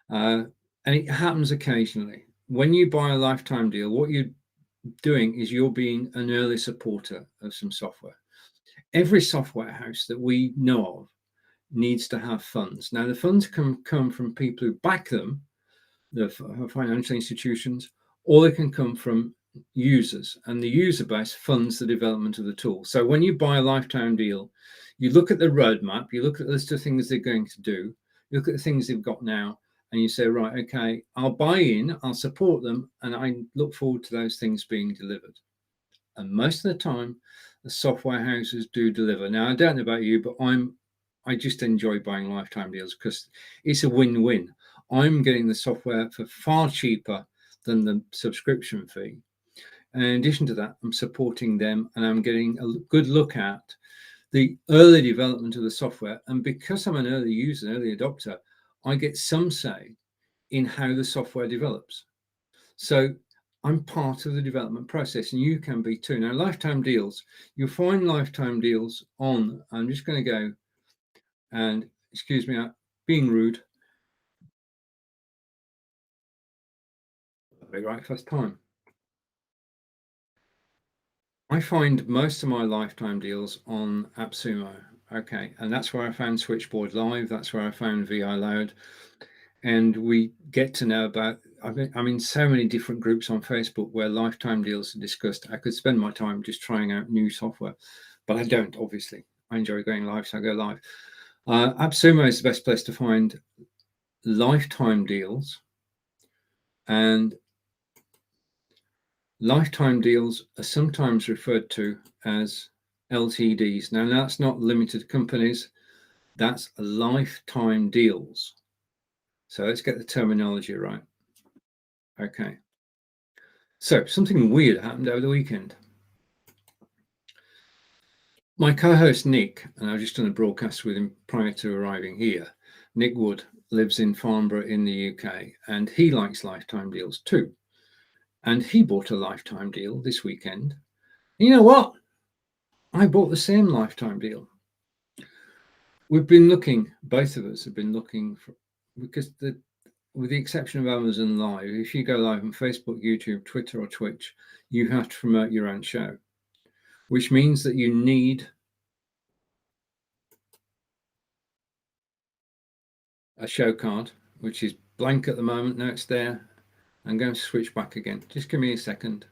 And it happens occasionally. When you buy a lifetime deal, what you're doing is you're being an early supporter of some software. Every software house that we know of needs to have funds. Now, the funds can come from people who back them, the financial institutions, or they can come from users, and the user base funds the development of the tool. So when you buy a lifetime deal, you look at the roadmap, you look at the list of things they're going to do, you look at the things they've got now, and you say, right, okay, I'll buy in, I'll support them, and I look forward to those things being delivered. And most of the time, the software houses do deliver. Now, I don't know about you, but I just enjoy buying lifetime deals because it's a win-win. I'm getting the software for far cheaper than the subscription fee. And in addition to that, I'm supporting them and I'm getting a good look at the early development of the software. And because I'm an early user, an early adopter, I get some say in how the software develops. So I'm part of the development process, and you can be too. Now, lifetime deals, you'll find lifetime deals on, I'm just going to go and, excuse me, being rude. I'll be right first time. I find most of my lifetime deals on AppSumo. Okay, and that's where I found Switchboard Live. That's where I found VI Loud. And we get to know about, I'm in so many different groups on Facebook where lifetime deals are discussed. I could spend my time just trying out new software, but I don't, obviously. I enjoy going live, so I go live. AppSumo is the best place to find lifetime deals, and lifetime deals are sometimes referred to as LTDs. Now, that's not limited companies, that's lifetime deals. So let's get the terminology right. Okay. So something weird happened over the weekend. My co-host Nick, and I've just done a broadcast with him prior to arriving here. Nick Wood lives in Farnborough in the UK, and he likes lifetime deals too. And he bought a lifetime deal this weekend. You know what? I bought the same lifetime deal. We've been looking, both of us have been looking for, because with the exception of Amazon Live, if you go live on Facebook, YouTube, Twitter, or Twitch, you have to promote your own show, which means that you need a show card, which is blank at the moment. Now it's there. I'm going to switch back again. Just give me a second.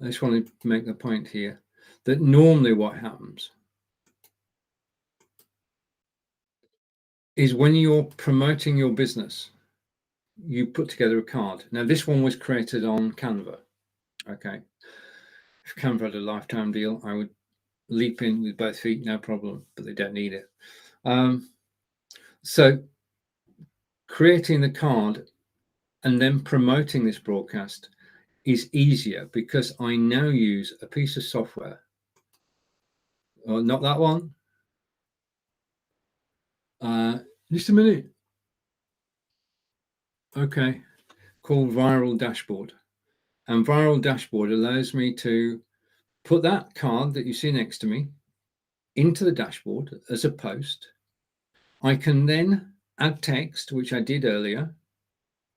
I just want to make the point here that normally what happens is when you're promoting your business, you put together a card. Now, this one was created on Canva. Okay. If Canva had a lifetime deal, I would leap in with both feet, no problem, but they don't need it. So creating the card and then promoting this broadcast is easier because I now use a piece of software. Oh, not that one. Just a minute. Okay. Called Viral Dashboard. And Viral Dashboard allows me to put that card that you see next to me into the dashboard as a post. I can then add text, which I did earlier.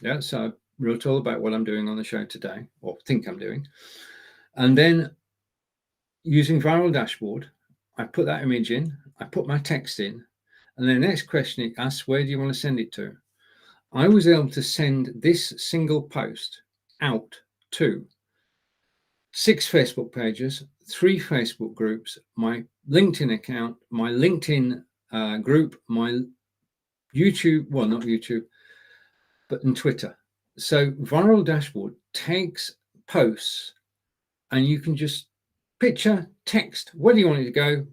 Yeah, so I wrote all about what I'm doing on the show today, or think I'm doing. And then using Viral Dashboard, I put that image in, I put my text in, and the next question it asks, where do you want to send it to? I was able to send this single post out to 6 Facebook pages, 3 Facebook groups, my LinkedIn account, my LinkedIn group, my YouTube, well, not YouTube, but in Twitter. So Viral Dashboard takes posts and you can just picture, text, where do you want it to go,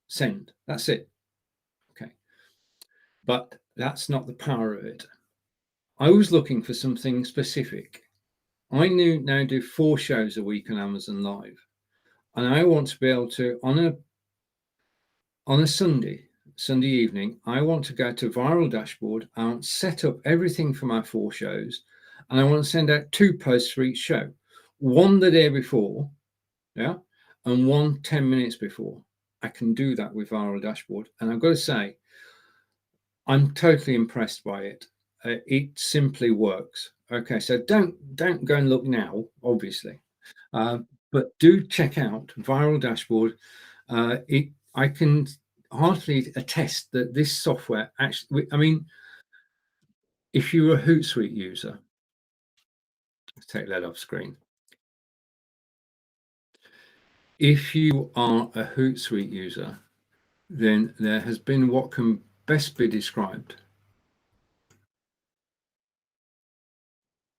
send. That's it. Okay. But that's not the power of it. I was looking for something specific. I now do 4 shows a week on Amazon Live. And I want to be able to, on a Sunday evening, I want to go to Viral Dashboard. I want to set up everything for my 4 shows. And I want to send out 2 posts for each show. One the day before, yeah, and one 10 minutes before. I can do that with Viral Dashboard. And I've got to say, I'm totally impressed by it. It simply works. Okay, so don't go and look now, obviously, but do check out Viral Dashboard. I can heartily attest that this software actually, I mean, if you're a Hootsuite user, let's take that off screen. If you are a Hootsuite user, then there has been what can best be described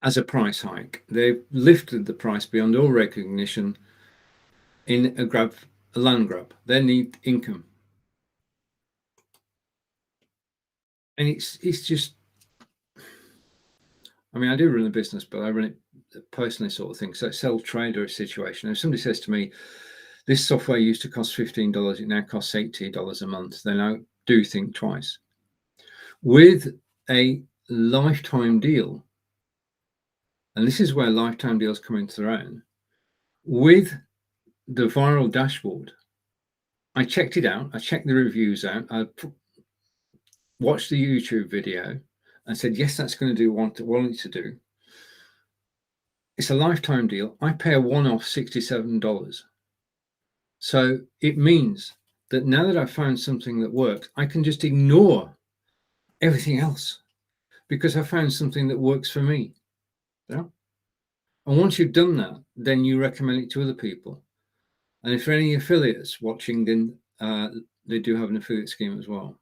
as a price hike. They've lifted the price beyond all recognition in a land grab. They need income. And it's just, I mean, I do run a business, but I run it personally sort of thing. So it's sell trader situation. If somebody says to me, this software used to cost $15, it now costs $80 a month, then I do think twice. With a lifetime deal, and this is where lifetime deals come into their own, with the viral dashboard. I checked it out. I checked the reviews out. I watched the YouTube video and said, yes, that's going to do what I want it to do. It's a lifetime deal. I pay a one-off $67. So it means that now that I've found something that works, I can just ignore everything else because I found something that works for me. Yeah. And once you've done that, then you recommend it to other people. And if there are any affiliates watching, then they do have an affiliate scheme as well.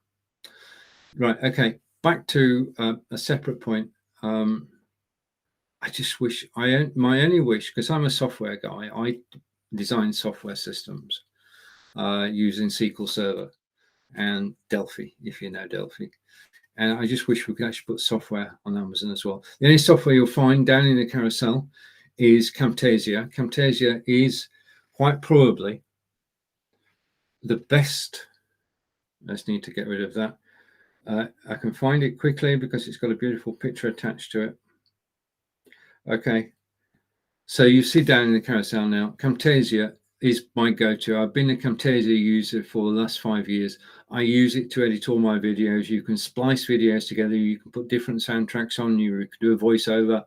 Right. Okay. Back to a separate point. I just wish my only wish, because I'm a software guy, I design software systems using SQL Server and Delphi, if you know Delphi. And I just wish we could actually put software on Amazon as well. The only software you'll find down in the carousel is Camtasia. Camtasia is quite probably the best. I just need to get rid of that. I can find it quickly because it's got a beautiful picture attached to it. Okay. So you see down in the carousel now, Camtasia is my go-to. I've been a Camtasia user for the last 5 years. I use it to edit all my videos. You can splice videos together. You can put different soundtracks on. You can do a voiceover.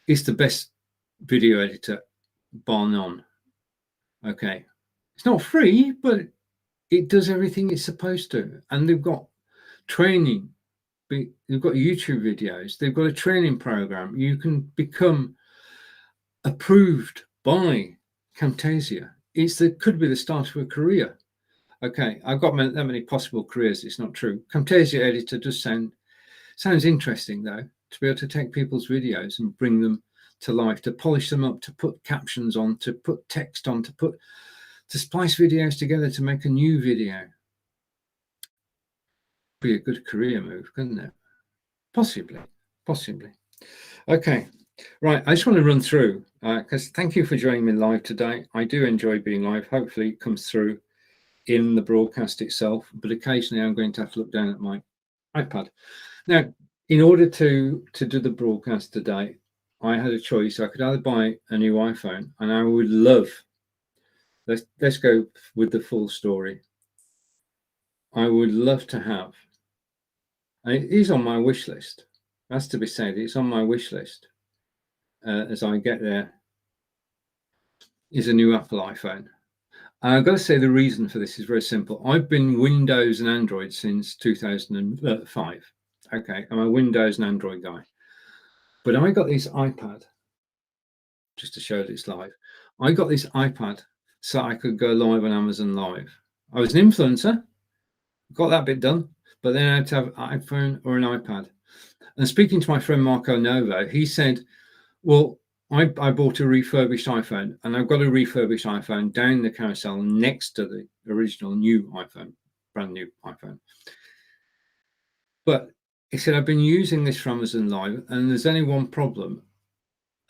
It's the best video editor, bar none. Okay. It's not free, but it does everything it's supposed to. And they've got training. They've got YouTube videos. They've got a training program. You can become approved by Camtasia. Could be the start of a career. Okay, I've got that many possible careers. It's not true. Camtasia editor does sounds interesting though, to be able to take people's videos and bring them to life, to polish them up, to put captions on, to put text on, to splice videos together to make a new video. Be a good career move, couldn't it? Possibly. Okay. Right, I just want to run through, because thank you for joining me live today. I do enjoy being live. Hopefully it comes through in the broadcast itself, but occasionally I'm going to have to look down at my iPad. Now, in order to do the broadcast today, I had a choice. I could either buy a new iPhone, and I would love, let's go with the full story. I would love to have, and it is on my wish list. That's to be said, it's on my wish list. As I get there, is a new Apple iPhone. And I've got to say the reason for this is very simple. I've been Windows and Android since 2005. Okay, I'm a Windows and Android guy. But I got this iPad, just to show that it's live. I got this iPad so I could go live on Amazon Live. I was an influencer, got that bit done, but then I had to have an iPhone or an iPad. And speaking to my friend Marco Novo, he said, well, I bought a refurbished iPhone, and I've got a refurbished iPhone down the carousel next to the original new iPhone, brand new iPhone. But he said, I've been using this for Amazon Live, and there's only one problem.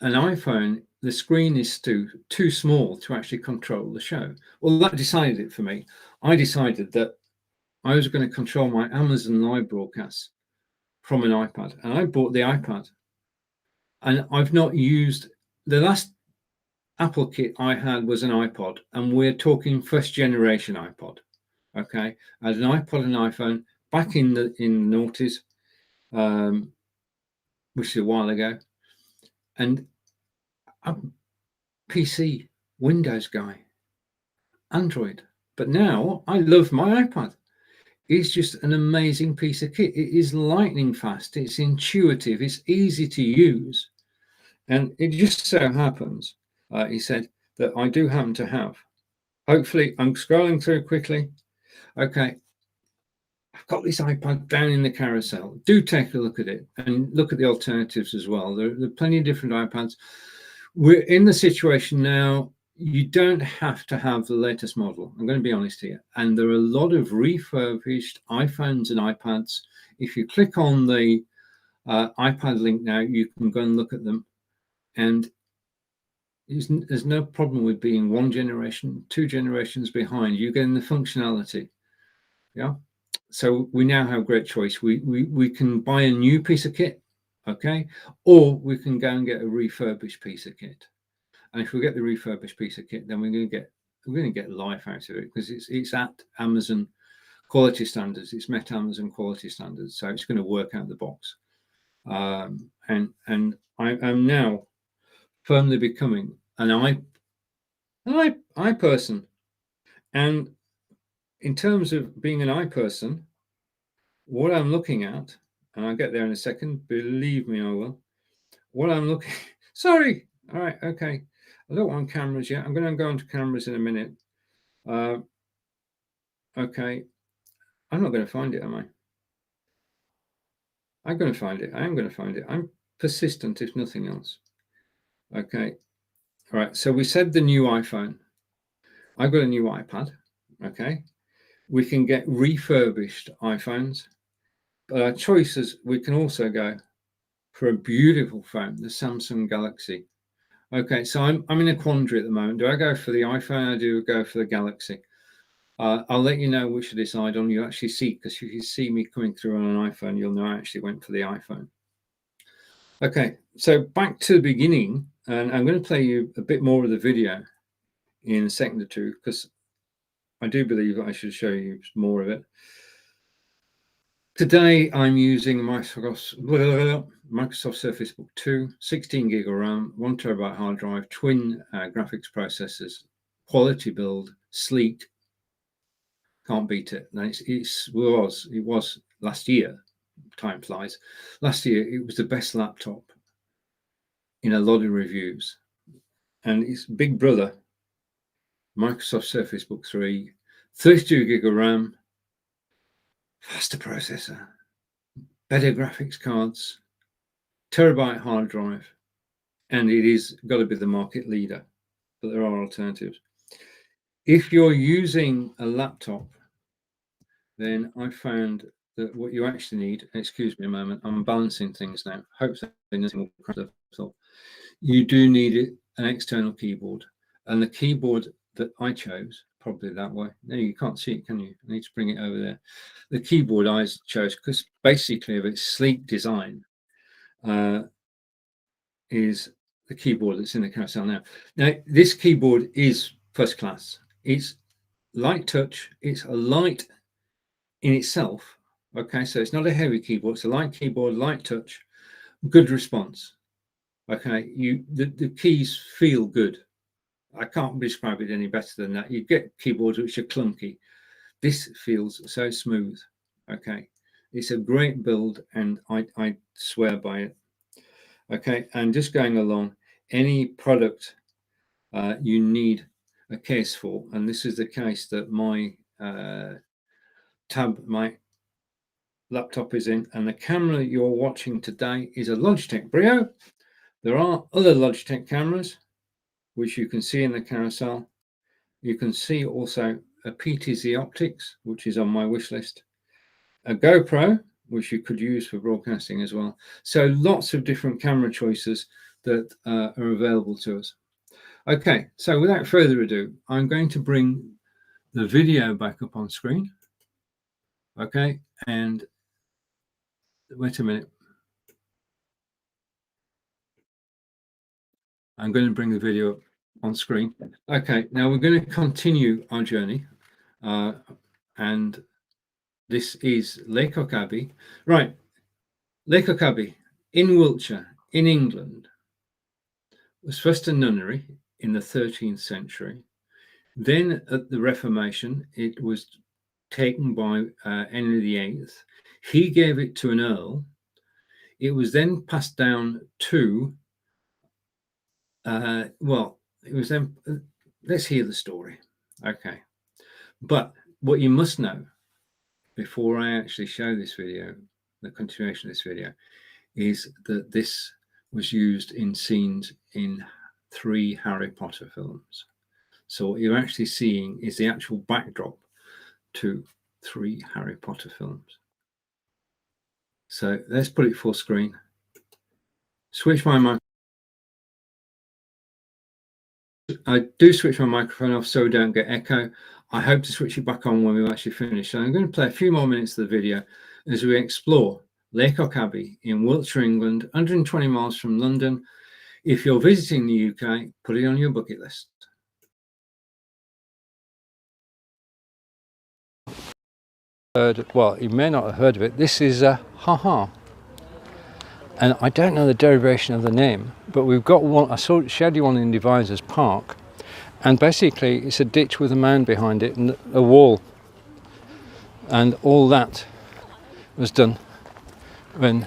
An iPhone, the screen is too small to actually control the show. Well, that decided it for me. I decided that I was going to control my Amazon Live broadcasts from an iPad, and I bought the iPad. And I've not used, the last Apple kit I had was an iPod, and we're talking first generation iPod. Okay, I had an iPod and iPhone back in the noughties, which is a while ago, and I'm PC, Windows guy, Android. But now I love my iPad. It's just an amazing piece of kit. It is lightning fast. It's intuitive. It's easy to use. And it just so happens, he said, that I do happen to have. Hopefully, I'm scrolling through quickly. Okay. I've got this iPad down in the carousel. Do take a look at it and look at the alternatives as well. There are plenty of different iPads. We're in the situation now, you don't have to have the latest model. I'm going to be honest here. And there are a lot of refurbished iPhones and iPads. If you click on the iPad link now, you can go and look at them. And there's no problem with being one generation, 2 generations behind. You're getting the functionality. Yeah. So we now have great choice. We can buy a new piece of kit Okay, or we can go and get a refurbished piece of kit. And if we get the refurbished piece of kit, then we're going to get life out of it, because it's at Amazon quality standards. It's met Amazon quality standards, so it's going to work out the box. And I am now firmly becoming an eye person. And in terms of being an eye person, what I'm looking at, and I'll get there in a second, believe me, I will. What I'm looking, sorry, all right, okay. I don't want cameras yet. I'm going to go into cameras in a minute. Okay, I'm not going to find it, am I? I'm going to find it. I am going to find it. I'm persistent, if nothing else. Okay, all right. So we said the new iPhone. I've got a new iPad. Okay, we can get refurbished iPhones, but our choices, we can also go for a beautiful phone, the Samsung Galaxy. Okay, so I'm in a quandary at the moment. Do I go for the iPhone or do I go for the Galaxy? I'll let you know which to decide on. You actually see, because if you see me coming through on an iPhone, you'll know I actually went for the iPhone. Okay, so back to the beginning, and I'm going to play you a bit more of the video in a second or two, because I do believe I should show you more of it. Today, I'm using Microsoft Surface Book 2, 16 gig of RAM, 1 terabyte hard drive, twin graphics processors, quality build, sleek. Can't beat it. And it was last year. Time flies. Last year, it was the best laptop in a lot of reviews, and it's big brother, Microsoft Surface Book 3, 32 gig of RAM, faster processor, better graphics cards, terabyte hard drive, and it is got to be the market leader, but there are alternatives. If you're using a laptop, then I found that what you actually need, excuse me a moment, I'm balancing things now, hopefully nothing will crash up. You do need an external keyboard, and the keyboard that I chose, probably that way. No, you can't see it, can you? I need to bring it over there. The keyboard I chose, because basically of its sleek design, is the keyboard that's in the carousel now. Now, this keyboard is first class. It's light touch. It's a light in itself. Okay, so it's not a heavy keyboard. It's a light keyboard, light touch, good response. Okay, the keys feel good. I can't describe it any better than that. You get keyboards which are clunky. This feels so smooth. Okay, it's a great build, and I swear by it. Okay, and just going along, any product you need a case for, and this is the case that my my laptop is in, and the camera you're watching today is a Logitech Brio. There are other Logitech cameras which you can see in the carousel. You can see also a PTZ Optics, which is on my wish list, a GoPro, which you could use for broadcasting as well. So lots of different camera choices that are available to us. Okay, so without further ado, I'm going to bring the video back up on screen. Okay, and wait a minute. I'm going to bring the video up on screen. Okay, now we're going to continue our journey, and this is Lake Okabe. Right, Lake Okabe in Wiltshire, in England, was first a nunnery in the 13th century. Then at the Reformation, it was taken by Henry VIII. He gave it to an earl. It was then passed down to, it was then, let's hear the story. Okay. But what you must know before I actually show this video, the continuation of this video, is that this was used in scenes in 3 Harry Potter films. So what you're actually seeing is the actual backdrop to 3 Harry Potter films. So let's put it full screen. Switch my mic. I do switch my microphone off so we don't get echo. I hope to switch it back on when we actually finish. So I'm going to play a few more minutes of the video as we explore Lake Okabe in Wiltshire, England, 120 miles from London. If you're visiting the UK, put it on your bucket list. Well, you may not have heard of it. This is a Ha-Ha. And I don't know the derivation of the name, but we've got one. I showed you one in Divisor's Park, and basically it's a ditch with a mound behind it and a wall, and all that was done when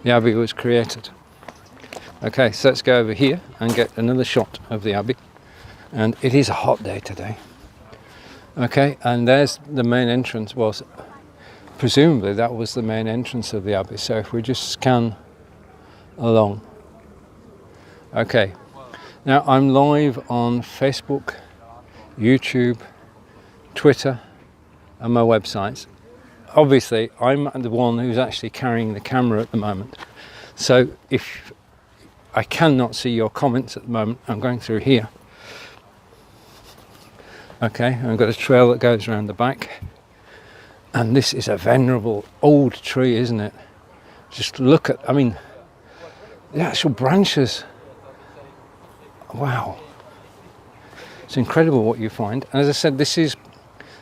the Abbey was created. Okay, so let's go over here and get another shot of the Abbey, and it is a hot day today. Okay, and there's the main entrance. Well, presumably that was the main entrance of the Abbey. So if we just scan along. Okay, now I'm live on Facebook, YouTube, Twitter and my websites. Obviously I'm the one who's actually carrying the camera at the moment. So if I cannot see your comments at the moment, I'm going through here. Okay, and I've got a trail that goes around the back. And this is a venerable old tree, isn't it? Just look at, I mean, the actual branches. Wow. It's incredible what you find. And as I said, this is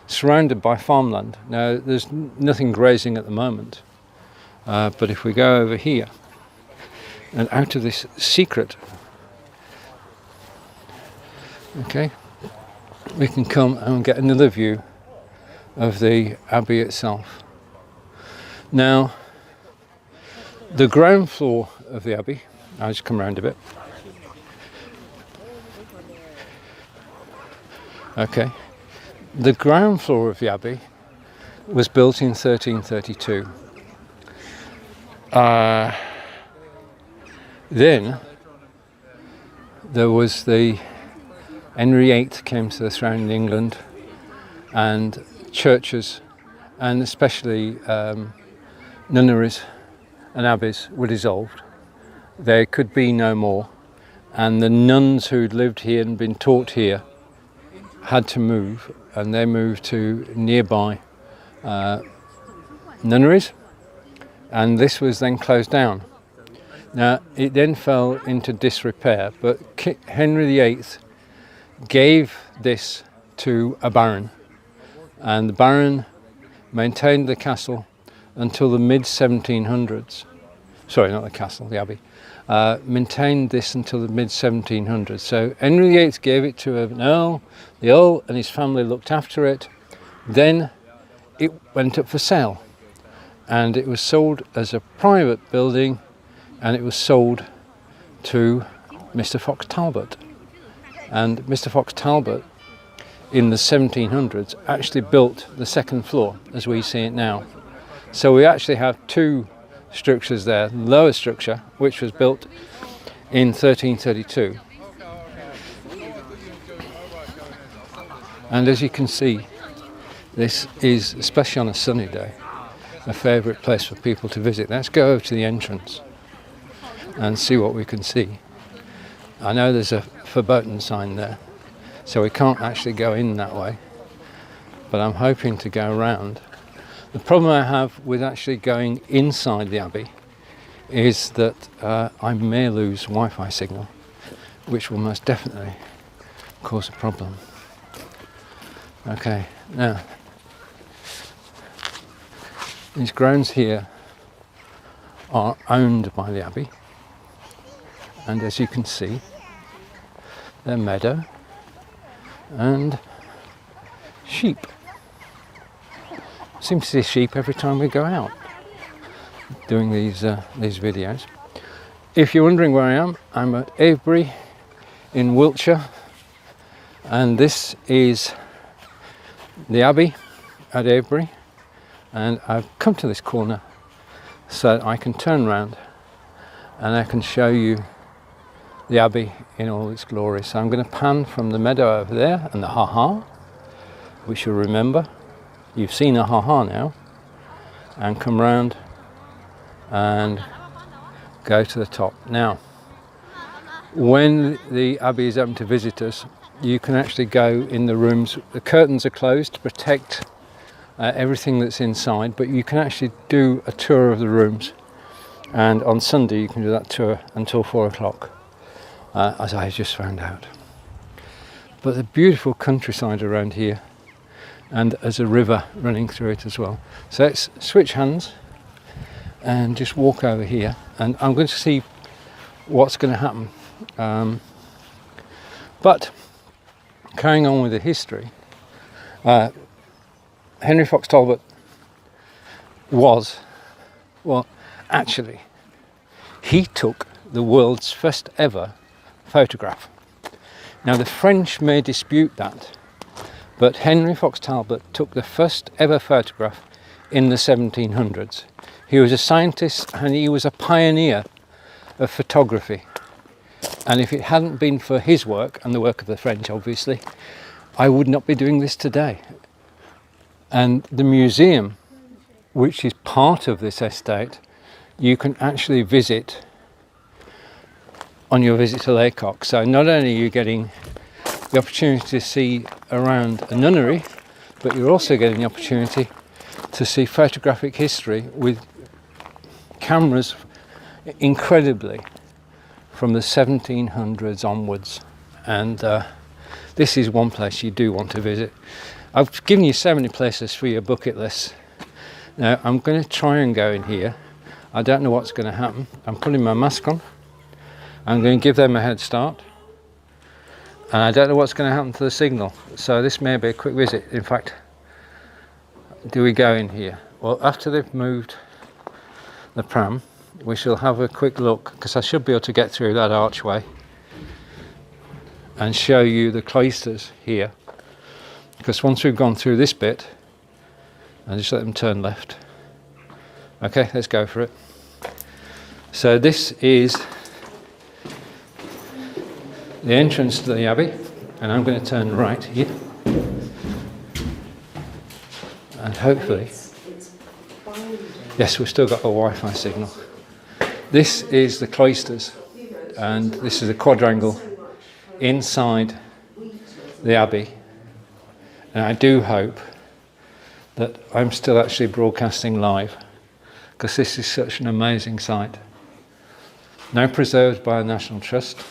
surrounded by farmland. Now, there's nothing grazing at the moment. But if we go over here, and out of this secret, okay, we can come and get another view of the Abbey itself. Now, the ground floor of the Abbey, I'll just come around a bit. Okay, the ground floor of the Abbey was built in 1332. Then there was the Henry VIII came to the throne in England, and churches, and especially nunneries and abbeys, were dissolved. There could be no more, and the nuns who'd lived here and been taught here had to move, and they moved to nearby nunneries, and this was then closed down. Now, it then fell into disrepair, but Henry VIII gave this to a baron, and the baron maintained the castle until the mid-1700s. Sorry, not the castle, the Abbey. Maintained this until the mid-1700s. So Henry VIII gave it to an earl. The earl and his family looked after it. Then it went up for sale, and it was sold as a private building, and it was sold to Mr. Fox Talbot. And Mr. Fox Talbot in the 1700s actually built the second floor as we see it now. So we actually have two structures there. The lower structure, which was built in 1332. And as you can see, this is, especially on a sunny day, a favourite place for people to visit. Let's go over to the entrance and see what we can see. I know there's a verboten sign there, so we can't actually go in that way, but I'm hoping to go around. The problem I have with actually going inside the Abbey is that I may lose Wi-Fi signal, which will most definitely cause a problem. Okay, now these grounds here are owned by the Abbey, and as you can see, they're meadow and sheep. Seem to see sheep every time we go out doing these videos. If you're wondering where I am, I'm at Avebury in Wiltshire, and this is the Abbey at Avebury, and I've come to this corner so I can turn around and I can show you the Abbey in all its glory. So I'm going to pan from the meadow over there and the Ha-Ha, which you'll remember. You've seen a Ha-Ha now, and come round and go to the top. Now, when the Abbey is open to visitors, you can actually go in the rooms. The curtains are closed to protect everything that's inside, but you can actually do a tour of the rooms, and on Sunday you can do that tour until 4 o'clock, as I just found out. But the beautiful countryside around here, and there's a river running through it as well. So let's switch hands and just walk over here, and I'm going to see what's going to happen. But carrying on with the history, Henry Fox Talbot actually, he took the world's first ever photograph. Now the French may dispute that, but Henry Fox Talbot took the first ever photograph in the 1700s. He was a scientist and he was a pioneer of photography. And if it hadn't been for his work, and the work of the French obviously, I would not be doing this today. And the museum, which is part of this estate, you can actually visit on your visit to Laycock. So not only are you getting the opportunity to see around a nunnery, but you're also getting the opportunity to see photographic history with cameras, incredibly, from the 1700s onwards. And this is one place you do want to visit. I've given you so many places for your bucket list. Now I'm going to try and go in here. I don't know what's going to happen. I'm putting my mask on. I'm going to give them a head start. And I don't know what's going to happen to the signal. So this may be a quick visit. In fact, do we go in here? Well, after they've moved the pram, we shall have a quick look, because I should be able to get through that archway and show you the cloisters here. Because once we've gone through this bit, I'll just let them turn left. Okay, let's go for it. So this is the entrance to the Abbey, and I'm going to turn right here. And hopefully, yes, we've still got a Wi-Fi signal. This is the Cloisters, and this is a quadrangle inside the Abbey. And I do hope that I'm still actually broadcasting live, because this is such an amazing site. Now preserved by the National Trust,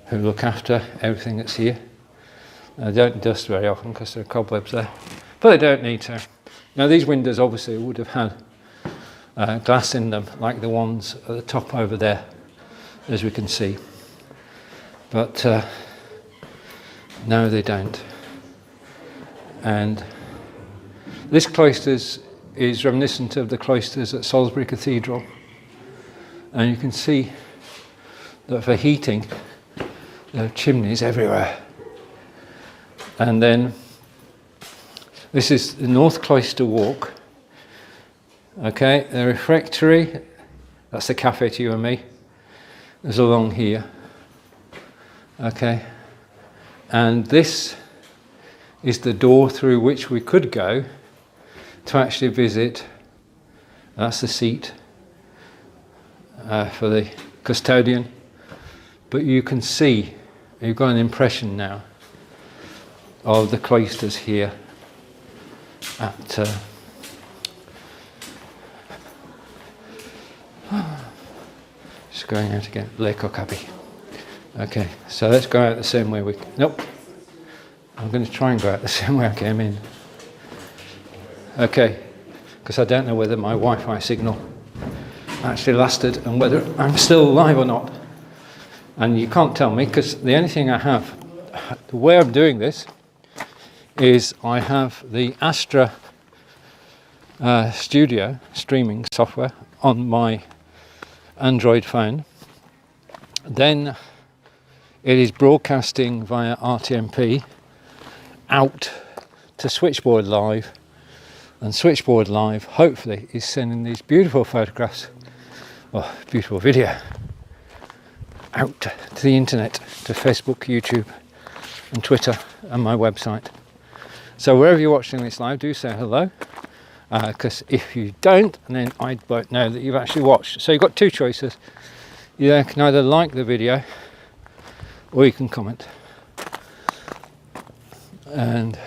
who look after everything that's here. They don't dust very often because there are cobwebs there, but they don't need to. Now these windows obviously would have had glass in them, like the ones at the top over there, as we can see. But no, they don't. And this cloisters is reminiscent of the cloisters at Salisbury Cathedral. And you can see that for heating, there are chimneys everywhere. And then this is the North Cloister Walk. Okay, the refectory, that's the cafe to you and me, is along here. Okay, and this is the door through which we could go to actually visit. That's the seat for the custodian. But you can see, you've got an impression now of the cloisters here at just going out again, Lake Okabe. Okay, so let's go out the same way we... Nope. I'm going to try and go out the same way I came in. Okay, because I don't know whether my Wi-Fi signal actually lasted and whether I'm still live or not. And you can't tell me, because the only thing I have, the way I'm doing this, is I have the Astra Studio streaming software on my Android phone. Then it is broadcasting via RTMP out to Switchboard Live, and Switchboard Live hopefully is sending these beautiful photographs, or beautiful video, out to the internet, to Facebook, YouTube and Twitter and my website. So wherever you're watching this live, do say hello, because if you don't, then I won't know that you've actually watched. So you've got two choices. You can either like the video or you can comment. And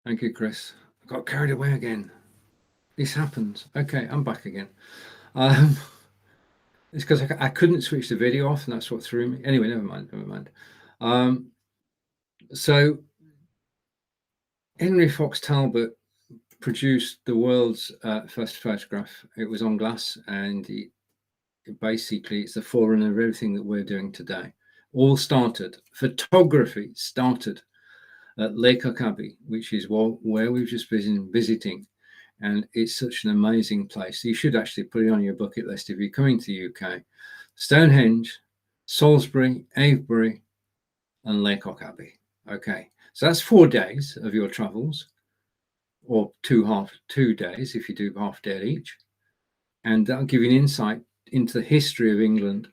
Thank you, Chris. I got carried away again. This happens. Okay, I'm back again. It's because I couldn't switch the video off, and that's what threw me. Anyway, never mind. So Henry Fox Talbot produced the world's first photograph. It was on glass, and basically it's the forerunner of everything that we're doing today. Photography started at Lake Okabe, which is where we've just been visiting. And it's such an amazing place. You should actually put it on your bucket list if you're coming to the UK. Stonehenge, Salisbury, Avebury, and Lake Okabe. Okay, so that's 4 days of your travels, or 2 days if you do half day each. And that'll give you an insight into the history of England.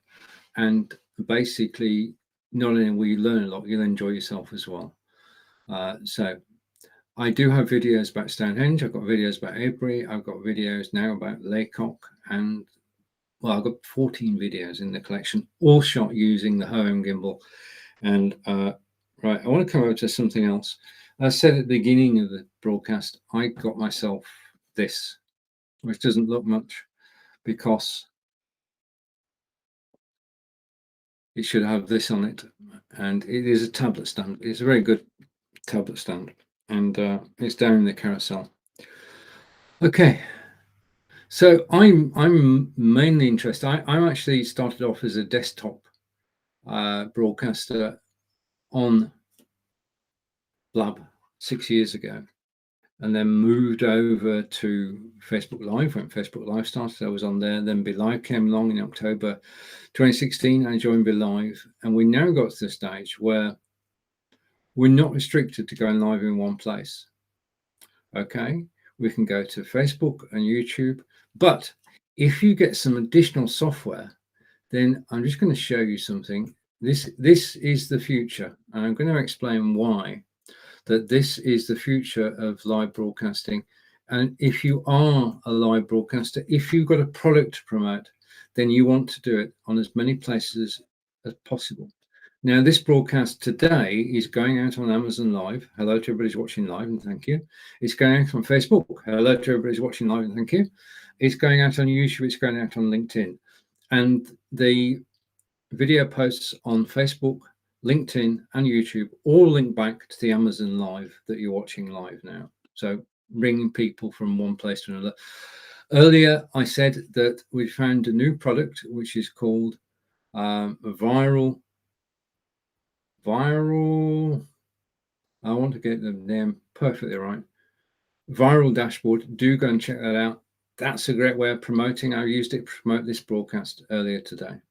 And basically, not only will you learn a lot, you'll enjoy yourself as well. So I do have videos about Stonehenge. I've got videos about Avebury. I've got videos now about Laycock, and well, I've got 14 videos in the collection, all shot using the Hohem gimbal. And right, I want to come over to something else. As I said at the beginning of the broadcast, I got myself this, which doesn't look much because it should have this on it, and it is a tablet stand. It's a very good tablet stand, and it's down in the carousel. Okay, so I'm mainly interested. I'm actually started off as a desktop broadcaster on Blab 6 years ago, and then moved over to Facebook Live. When Facebook Live started, I was on there. Then Be Live came along in October 2016. I joined Be Live, and we now got to the stage where we're not restricted to going live in one place. Okay, we can go to Facebook and YouTube, but if you get some additional software, then I'm just going to show you something. This is the future, and I'm going to explain why that this is the future of live broadcasting. And if you are a live broadcaster, if you've got a product to promote, then you want to do it on as many places as possible. Now, this broadcast today is going out on Amazon Live. Hello to everybody who's watching live, and thank you. It's going out on Facebook. Hello to everybody who's watching live, and thank you. It's going out on YouTube. It's going out on LinkedIn. And the video posts on Facebook, LinkedIn, and YouTube all link back to the Amazon Live that you're watching live now. So bringing people from one place to another. Earlier, I said that we found a new product, which is called Viral. I want to get the name perfectly right. Viral Dashboard. Do go and check that out. That's a great way of promoting. I used it to promote this broadcast earlier today.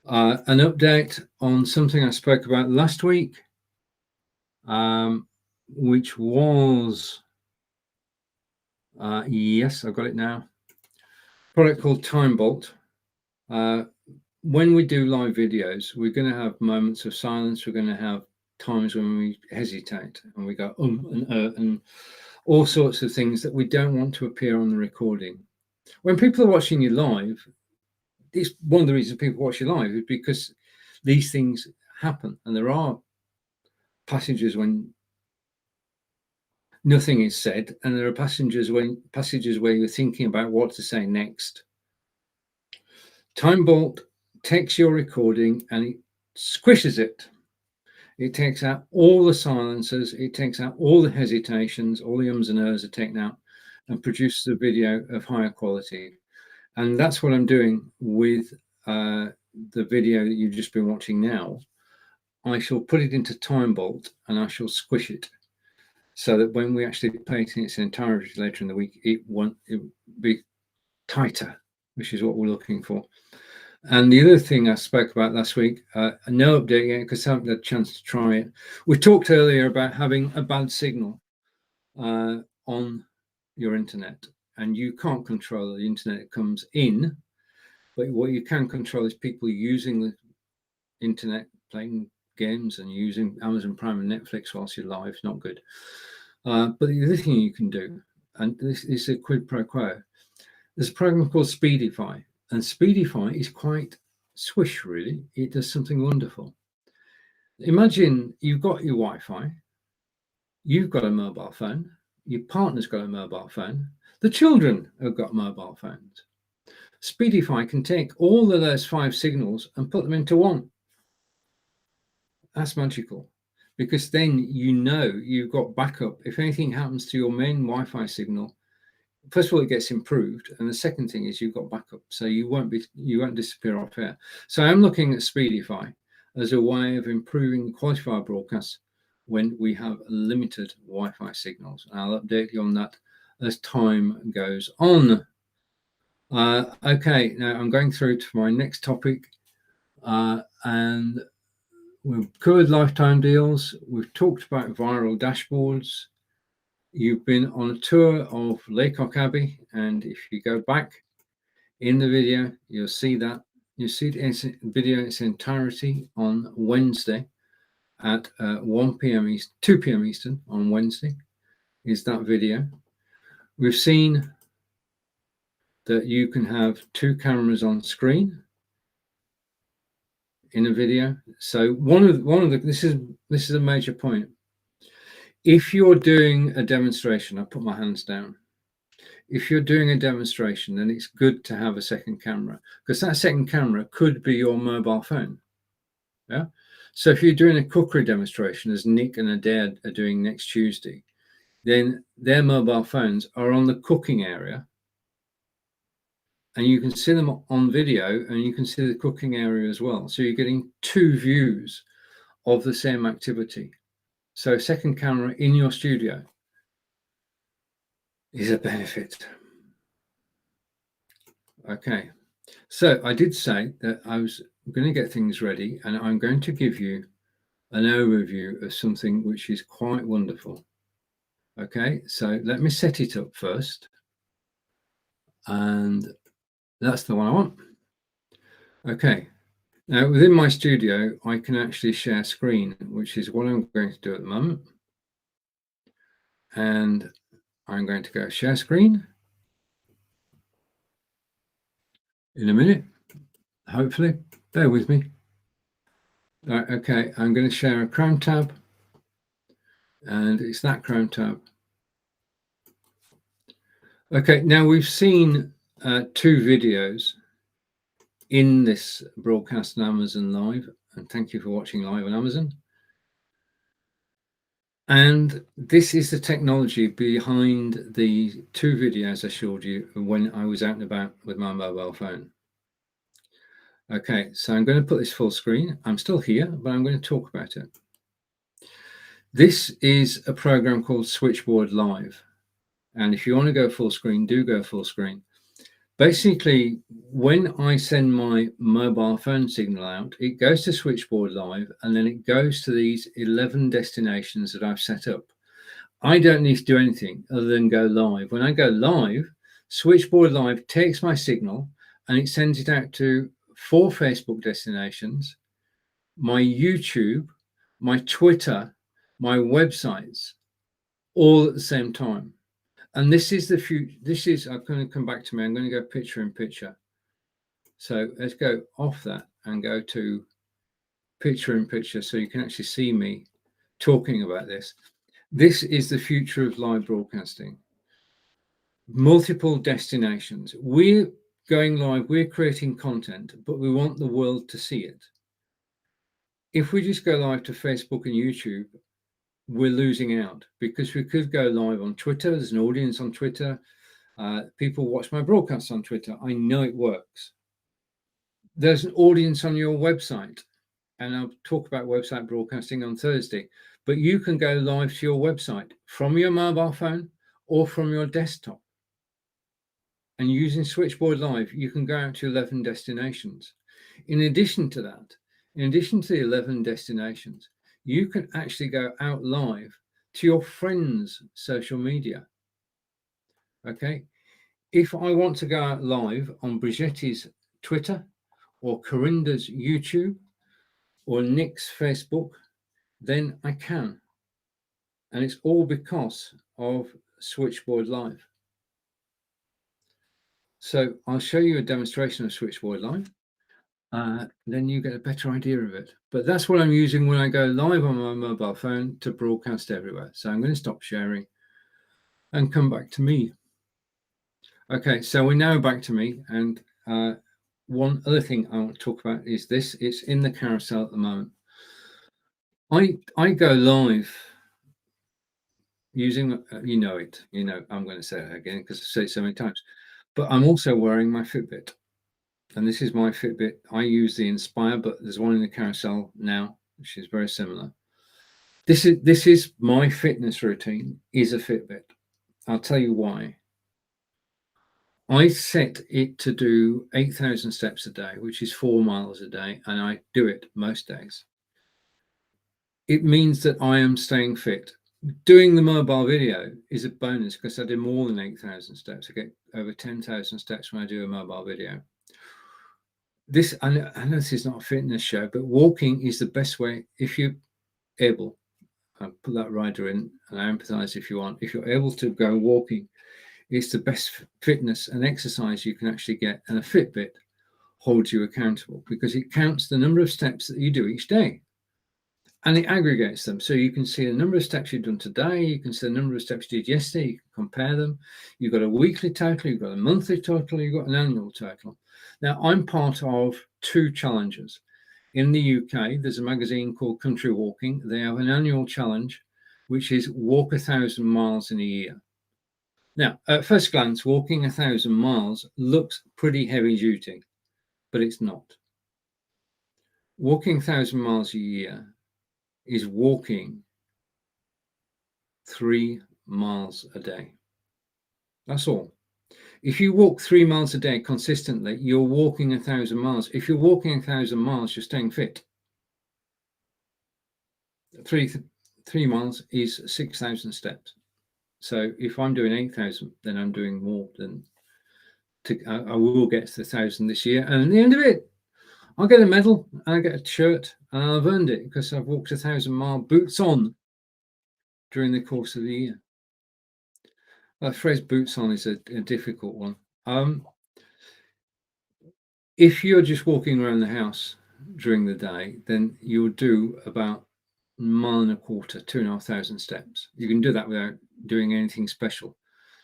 An update on something I spoke about last week, which was, yes, I've got it now. Product called Time Bolt. When we do live videos, we're going to have moments of silence. We're going to have times when we hesitate and we go and all sorts of things that we don't want to appear on the recording. When people are watching you live, it's one of the reasons people watch you live is because these things happen, and there are passages when nothing is said, and there are passages where you're thinking about what to say next. Time Bolt takes your recording and it squishes it. It takes out all the silences, it takes out all the hesitations, all the ums and ahs are taken out, and produces a video of higher quality. And that's what I'm doing with the video that you've just been watching now. I shall put it into Time Bolt and I shall squish it so that when we actually play it in its entirety later in the week, it will be tighter, which is what we're looking for. And the other thing I spoke about last week, no update yet because I haven't had a chance to try it. We talked earlier about having a bad signal on your internet, and you can't control the internet that comes in, but what you can control is people using the internet, playing games and using Amazon Prime and Netflix whilst you're live. Not good. But the other thing you can do, and this is a quid pro quo, there's a program called Speedify, and Speedify is quite swish, really. It does something wonderful. Imagine you've got your Wi-Fi, You've got a mobile phone. Your partner's got a mobile phone. The children have got mobile phones. Speedify can take all of those 5 signals and put them into one. That's magical, because then you've got backup. If anything happens to your main Wi-Fi signal, first of all, it gets improved, and the second thing is you've got backup, so you won't disappear off air. So I'm looking at Speedify as a way of improving the quality of our broadcasts when we have limited Wi-Fi signals. I'll update you on that as time goes on. Okay, now I'm going through to my next topic, and we've covered lifetime deals. We've talked about viral dashboards. You've been on a tour of Lake Okabe, and if you go back in the video, you'll see that. You see the video in its entirety on Wednesday at 1 p.m. East, 2 p.m. Eastern on Wednesday is that video. We've seen that you can have 2 cameras on screen in a video. So one of the this is a major point. If you're doing a demonstration, I put my hands down. If you're doing a demonstration, then it's good to have a second camera, because that second camera could be your mobile phone. Yeah. So if you're doing a cookery demonstration, as Nick and Adair are doing next Tuesday, then their mobile phones are on the cooking area, and you can see them on video, and you can see the cooking area as well. So you're getting 2 views of the same activity. So second camera in your studio is a benefit. Okay, so I did say that I was going to get things ready, and I'm going to give you an overview of something which is quite wonderful. Okay, so let me set it up first, and that's the one I want. Okay, now within my studio, I can actually share screen, which is what I'm going to do at the moment. And I'm going to go share screen in a minute, hopefully. Bear with me. Okay, I'm going to share a Chrome tab, and it's that Chrome tab. Okay, now we've seen 2 videos in this broadcast on Amazon Live, and thank you for watching live on Amazon. And this is the technology behind the 2 videos I showed you when I was out and about with my mobile phone. Okay, so I'm going to put this full screen. I'm still here, but I'm going to talk about it. This is a program called Switchboard Live. And if you want to go full screen, do go full screen. Basically, when I send my mobile phone signal out, it goes to Switchboard Live, and then it goes to these 11 destinations that I've set up. I don't need to do anything other than go live. When I go live, Switchboard Live takes my signal and it sends it out to 4 Facebook destinations, my YouTube, my Twitter, my websites, all at the same time. And this is the future. This is, I'm going to come back to me. I'm going to go picture in picture. So let's go off that and go to picture in picture, so you can actually see me talking about this. This is the future of live broadcasting. Multiple destinations. We're going live, we're creating content, but we want the world to see it. If we just go live to Facebook and YouTube, we're losing out, because we could go live on Twitter. There's an audience on Twitter. People watch my broadcasts on Twitter. I know it works. There's an audience on your website, and I'll talk about website broadcasting on Thursday, but you can go live to your website from your mobile phone or from your desktop. And using Switchboard Live, you can go out to 11 destinations. In addition to that, in addition to the 11 destinations, you can actually go out live to your friends' social media. Okay. If I want to go out live on Brigitte's Twitter or Corinda's YouTube or Nick's Facebook, then I can. And it's all because of Switchboard Live. So I'll show you a demonstration of Switchboard Live. then you get a better idea of it. But that's what I'm using when I go live on my mobile phone to broadcast everywhere. So I'm going to stop sharing and come back to me. Okay, so we're now back to me. And one other thing I want to talk about is this. It's in the carousel at the moment. I go live using, you know, I'm going to say it again because I've said it so many times, but I'm also wearing my Fitbit. And this is my Fitbit. I use the Inspire, but there's one in the carousel now, which is very similar. This is my fitness routine, is a Fitbit. I'll tell you why. I set it to do 8,000 steps a day, which is 4 miles a day, and I do it most days. It means that I am staying fit. Doing the mobile video is a bonus because I do more than 8,000 steps. I get over 10,000 steps when I do a mobile video. I know this is not a fitness show, but walking is the best way. If you're able, I'll put that rider in, and I empathize if you want. If you're able to go walking, it's the best fitness and exercise you can actually get. And a Fitbit holds you accountable because it counts the number of steps that you do each day. And it aggregates them. So you can see the number of steps you've done today. You can see the number of steps you did yesterday. You can compare them. You've got a weekly total. You've got a monthly total. You've got an annual total. Now, I'm part of 2 challenges. In the UK, there's a magazine called Country Walking. They have an annual challenge, which is walk 1,000 miles in a year. Now, at first glance, walking 1,000 miles looks pretty heavy duty, but it's not. Walking 1,000 miles a year is walking 3 miles a day. That's all. If you walk 3 miles a day consistently, you're walking 1,000 miles. If you're walking 1,000 miles, you're staying fit. 3 miles is 6,000 steps. So if I'm doing 8,000, then I'm doing more than I will get to 1,000 this year. And at the end of it, I'll get a medal and I get a shirt, and I've earned it because I've walked 1,000-mile boots on during the course of the year. The phrase boots on is a difficult one. If you're just walking around the house during the day, then you'll do about 1.25 miles, 2,500 steps. You can do that without doing anything special.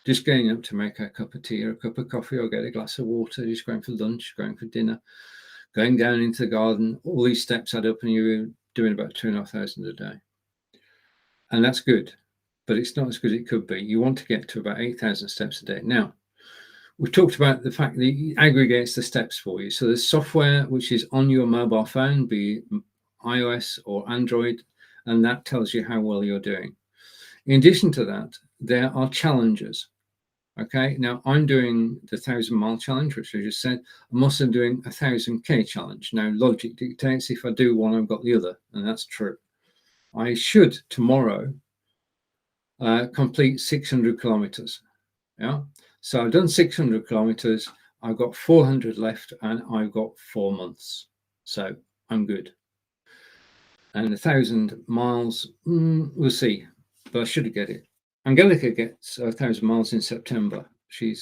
Just getting up to make a cup of tea or a cup of coffee or get a glass of water, just going for lunch, going for dinner, going down into the garden. All these steps add up and you're doing about 2,500 a day. And that's good, but it's not as good as it could be. You want to get to about 8,000 steps a day. Now, we've talked about the fact that it aggregates the steps for you. So there's software which is on your mobile phone, be it iOS or Android, and that tells you how well you're doing. In addition to that, there are challenges. Okay, now I'm doing the 1,000-mile challenge, which I just said. I'm also doing a 1,000K challenge. Now, logic dictates if I do one, I've got the other, and that's true. I should tomorrow complete 600 kilometers. Yeah, so I've done 600 kilometers. I've got 400 left, and I've got 4 months. So I'm good. And 1,000 miles, we'll see, but I should get it. Angelica gets 1,000 miles in September. She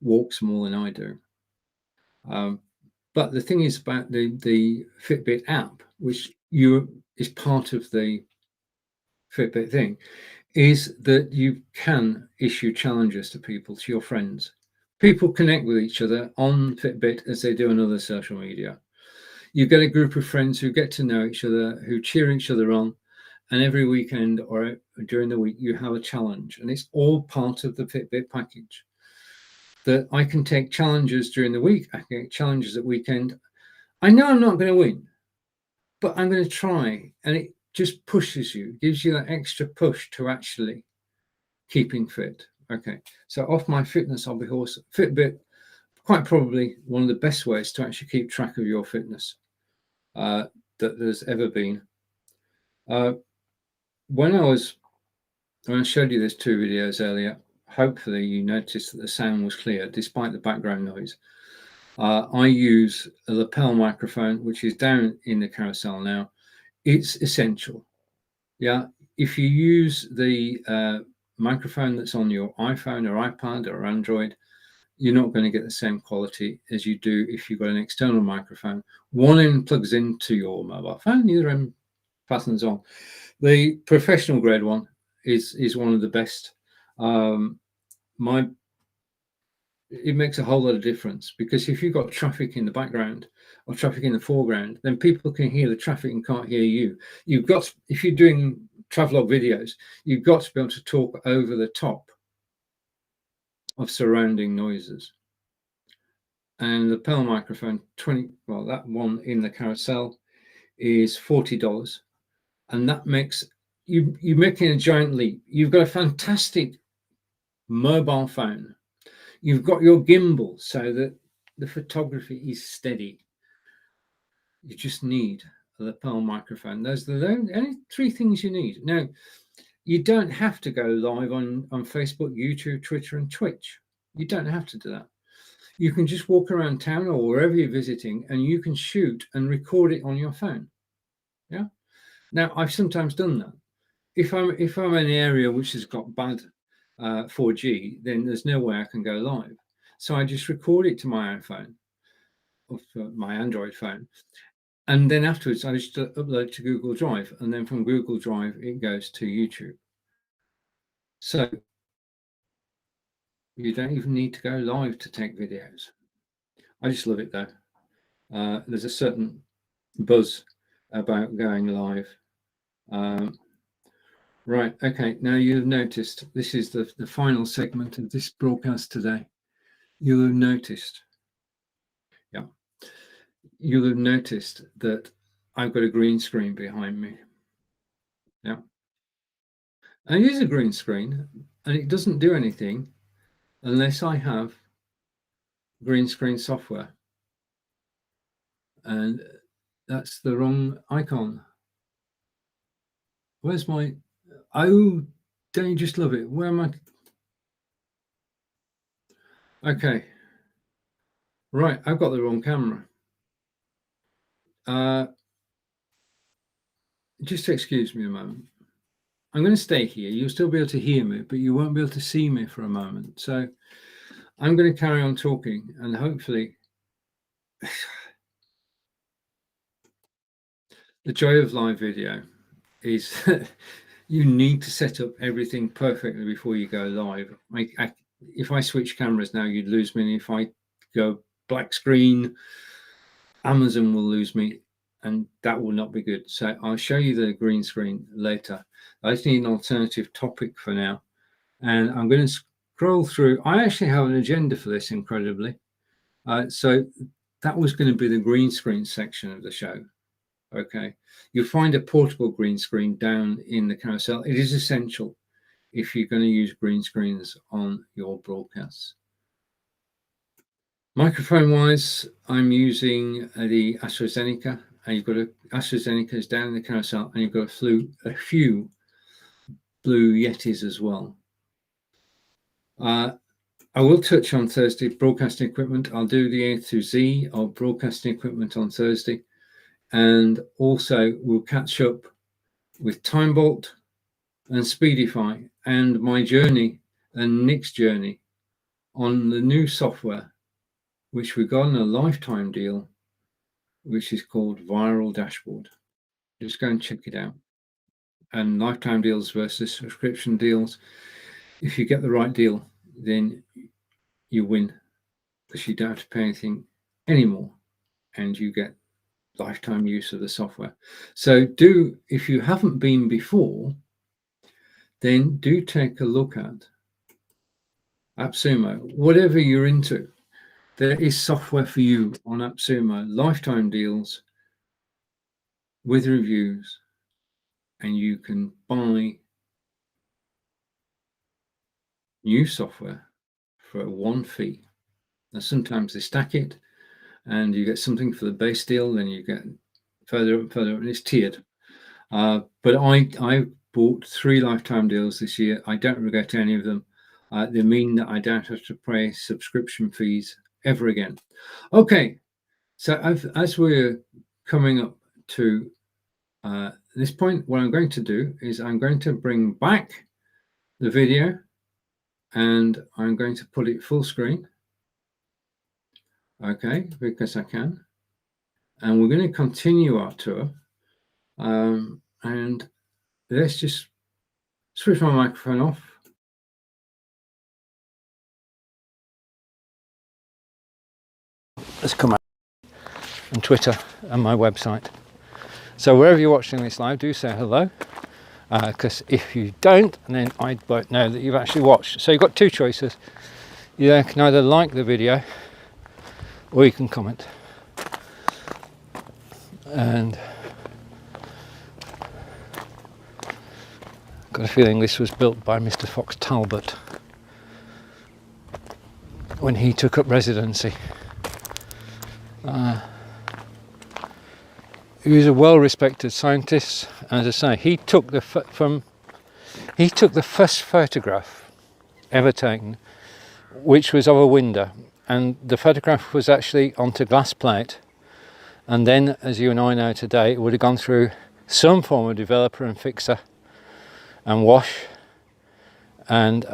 walks more than I do. But the thing is about the Fitbit app, which is part of the Fitbit thing, is that you can issue challenges to people, to your friends. People connect with each other on Fitbit as they do on other social media. You get a group of friends who get to know each other, who cheer each other on, and every weekend or during the week you have a challenge, and it's all part of the Fitbit package. That I can take challenges during the week, I can take challenges at weekend. I know I'm not going to win, but I'm going to try, and it just pushes you, gives you that extra push to actually keeping fit. Okay, so off my fitness hobby horse, Fitbit, quite probably one of the best ways to actually keep track of your fitness that there's ever been. When I showed you these 2 videos earlier, hopefully you noticed that the sound was clear despite the background noise. I use a lapel microphone, which is down in the carousel now. It's essential. Yeah, if you use the microphone that's on your iPhone or iPad or Android, you're not going to get the same quality as you do if you've got an external microphone. One end plugs into your mobile phone, the other end fastens on. The professional grade one is one of the best. It makes a whole lot of difference, because if you've got traffic in the background or traffic in the foreground, then people can hear the traffic and can't hear you. If you're doing travelogue videos, you've got to be able to talk over the top of surrounding noises. And the Pearl microphone, that one in the carousel is $40, and that makes you're making a giant leap. You've got a fantastic mobile phone. You've got your gimbal so that the photography is steady. You just need a lapel microphone. Those are the only three things you need. Now, you don't have to go live on Facebook, YouTube, Twitter, and Twitch. You don't have to do that. You can just walk around town or wherever you're visiting, and you can shoot and record it on your phone. Yeah. Now, I've sometimes done that. If I'm in an area which has got bad 4G, then there's no way I can go live. So I just record it to my iPhone, or my Android phone, and then afterwards I just upload it to Google Drive, and then from Google Drive it goes to YouTube. So you don't even need to go live to take videos. I just love it though. There's a certain buzz about going live. Right, okay, now you've noticed this is the final segment of this broadcast today. You'll have noticed, you'll have noticed that I've got a green screen behind me. Yeah. And it is a green screen, and it doesn't do anything unless I have green screen software. And that's the wrong icon. Where's my... Oh, don't you just love it? Where am I? Okay. Right, I've got the wrong camera. Just excuse me a moment. I'm going to stay here. You'll still be able to hear me, but you won't be able to see me for a moment. So I'm going to carry on talking, and hopefully the joy of live video is you need to set up everything perfectly before you go live. If I switch cameras now, you'd lose me. And if I go black screen, Amazon will lose me, and that will not be good. So I'll show you the green screen later. I just need an alternative topic for now. And I'm going to scroll through. I actually have an agenda for this, incredibly. So that was going to be the green screen section of the show. Okay. You'll find a portable green screen down in the carousel. It is essential if you're going to use green screens on your broadcasts. Microphone-wise, I'm using the AstraZeneca, and you've got AstraZeneca is down in the carousel, and you've got a few Blue Yetis as well. I will touch on Thursday broadcasting equipment. I'll do the A through Z of broadcasting equipment on Thursday, and also we'll catch up with TimeBolt and Speedify and my journey and Nick's journey on the new software, which we got on a lifetime deal, which is called Viral Dashboard. Just go and check it out. And lifetime deals versus subscription deals. If you get the right deal, then you win, because you don't have to pay anything anymore, and you get lifetime use of the software. So if you haven't been before, then do take a look at AppSumo. Whatever you're into, there is software for you on AppSumo, lifetime deals with reviews, and you can buy new software for one fee. Now, sometimes they stack it, and you get something for the base deal, then you get further and further, and it's tiered. But I bought 3 lifetime deals this year. I don't regret any of them. They mean that I don't have to pay subscription fees ever again. Okay, so as we're coming up to this point, what I'm going to do is I'm going to bring back the video, and I'm going to put it full screen. okay, because I can. And we're going to continue our tour. And let's just switch my microphone off. Let's come out on Twitter and my website. So wherever you're watching this live, do say hello. Because if you don't, then I won't know that you've actually watched. So you've got two choices. You can either like the video or you can comment. And I've got a feeling this was built by Mr. Fox Talbot when he took up residency. He was a well-respected scientist, and as I say, he took the first photograph ever taken, which was of a window, and the photograph was actually onto glass plate, and then, as you and I know today, it would have gone through some form of developer and fixer and wash, and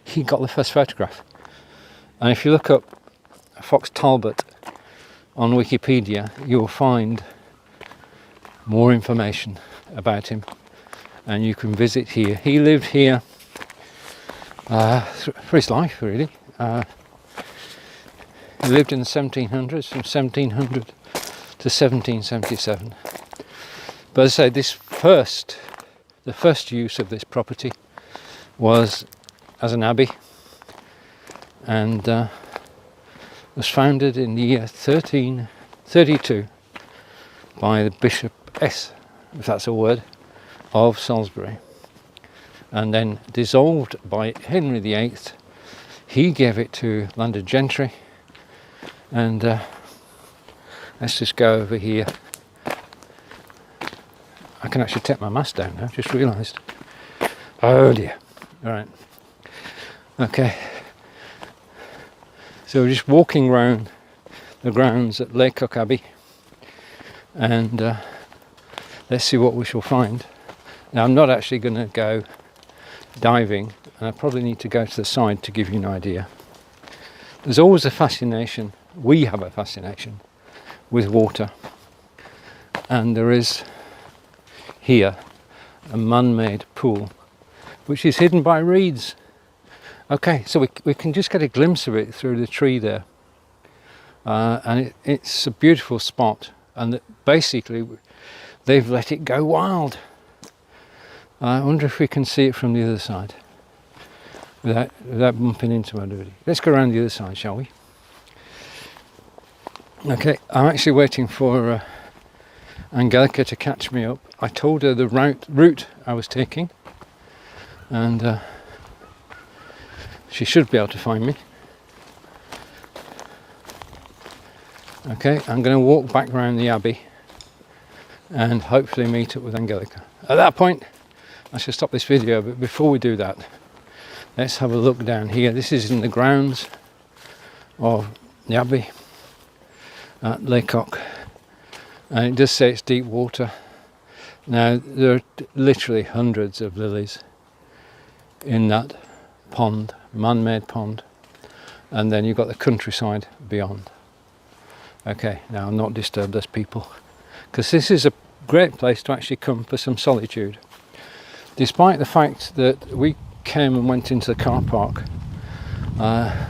he got the first photograph. And if you look up Fox Talbot on Wikipedia, you'll find more information about him, and you can visit here. He lived here for his life, really. He lived in the 1700s, from 1700 to 1777. But as I say, the first use of this property was as an abbey, and was founded in the year 1332 by the Bishop S, if that's a word, of Salisbury, and then dissolved by Henry VIII. He gave it to landed gentry, and let's just go over here. I can actually take my mask down now, just realised. Oh dear. Alright. Okay. So we're just walking around the grounds at Lake Okabe, and let's see what we shall find. Now, I'm not actually going to go diving, and I probably need to go to the side to give you an idea. There's always a fascination, we have a fascination with water, and there is here a man-made pool which is hidden by reeds. Okay, so we can just get a glimpse of it through the tree there, and it's a beautiful spot, and basically they've let it go wild. I wonder if we can see it from the other side without bumping into anybody. Let's go around the other side, shall we? Okay, I'm actually waiting for Angelica to catch me up. I told her the route I was taking, and she should be able to find me. Okay, I'm going to walk back around the abbey and hopefully meet up with Angelica. At that point, I should stop this video, but before we do that, let's have a look down here. This is in the grounds of the abbey at Laycock, and it does say it's deep water. Now, there are literally hundreds of lilies in that pond, man-made pond, and then you've got the countryside beyond. Okay, now not disturb those people, because this is a great place to actually come for some solitude. Despite the fact that we came and went into the car park,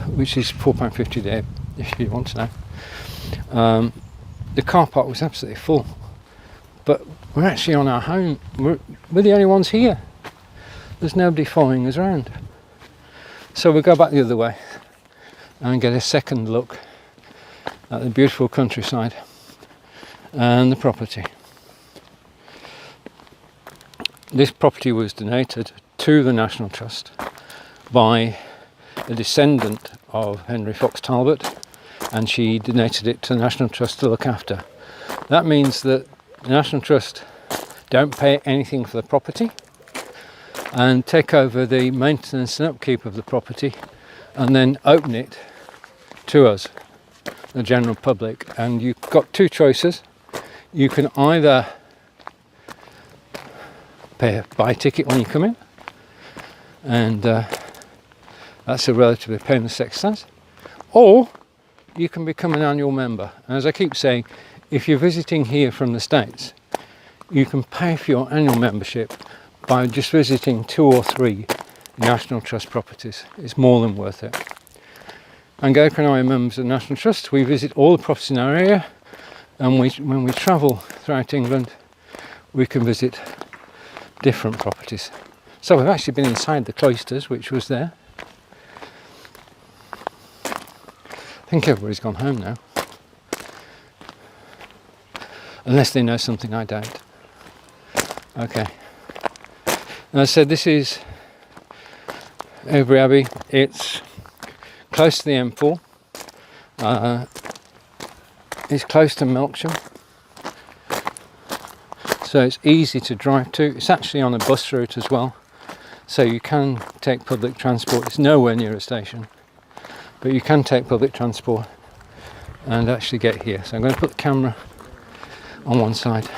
which is £4.50 a day, if you want to know, the car park was absolutely full. But we're actually on our home. We're the only ones here. There's nobody following us around. So we'll go back the other way and get a second look at the beautiful countryside and the property. This property was donated to the National Trust by a descendant of Henry Fox Talbot, and she donated it to the National Trust to look after. That means that the National Trust don't pay anything for the property and take over the maintenance and upkeep of the property, and then open it to us, the general public. And you've got two choices. You can either buy a ticket when you come in, and that's a relatively painless exercise, or you can become an annual member. And as I keep saying, if you're visiting here from the States, you can pay for your annual membership by just visiting 2 or 3 National Trust properties. It's more than worth it. And Gopher and I are members of the National Trust. We visit all the properties in our area, and when we travel throughout England, we can visit different properties. So we've actually been inside the Cloisters, which was there. I think everybody's gone home now. Unless they know something I don't. Okay. And as I said, this is Overy Abbey. It's close to the M4. It's close to Melksham. So it's easy to drive to. It's actually on a bus route as well. So you can take public transport. It's nowhere near a station. But you can take public transport and actually get here. So I'm going to put the camera on one side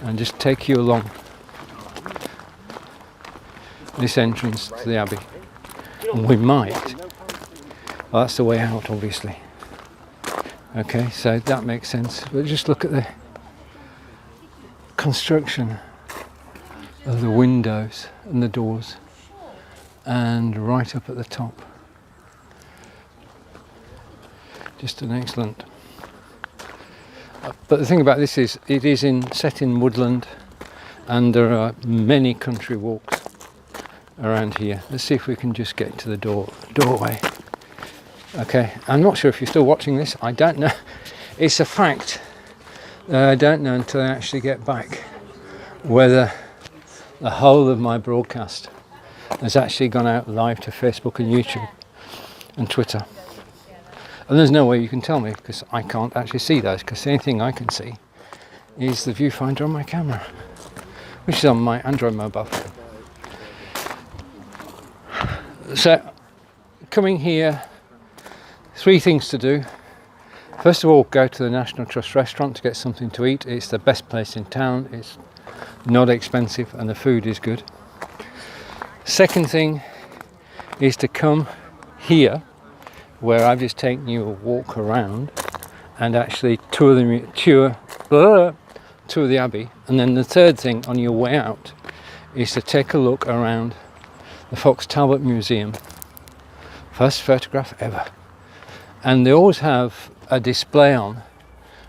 and just take you along this entrance to the Abbey. And we might, well, that's the way out obviously. Okay, so that makes sense. But just look at the construction of the windows and the doors, and right up at the top. Just an excellent. But the thing about this is, it is set in woodland, and there are many country walks around here. Let's see if we can just get to the doorway. Okay, I'm not sure if you're still watching this. I don't know. It's a fact. I don't know until I actually get back whether the whole of my broadcast has actually gone out live to Facebook and YouTube and Twitter. And there's no way you can tell me, because I can't actually see those, because the only thing I can see is the viewfinder on my camera, which is on my Android mobile phone. So, coming here, 3 things to do. First of all, go to the National Trust restaurant to get something to eat. It's the best place in town. It's not expensive and the food is good. Second thing is to come here, where I've just taken you a walk around and actually tour the Abbey. And then the third thing on your way out is to take a look around the Fox Talbot Museum. First photograph ever. And they always have a display on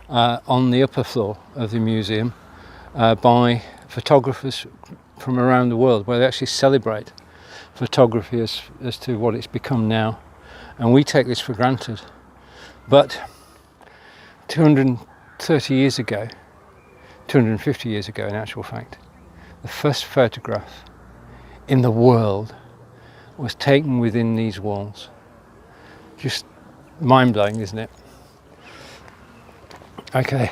the upper floor of the museum by photographers from around the world, where they actually celebrate photography as to what it's become now. And we take this for granted. But 230 years ago, 250 years ago in actual fact, the first photograph in the world was taken within these walls. Just mind-blowing, isn't it? Okay,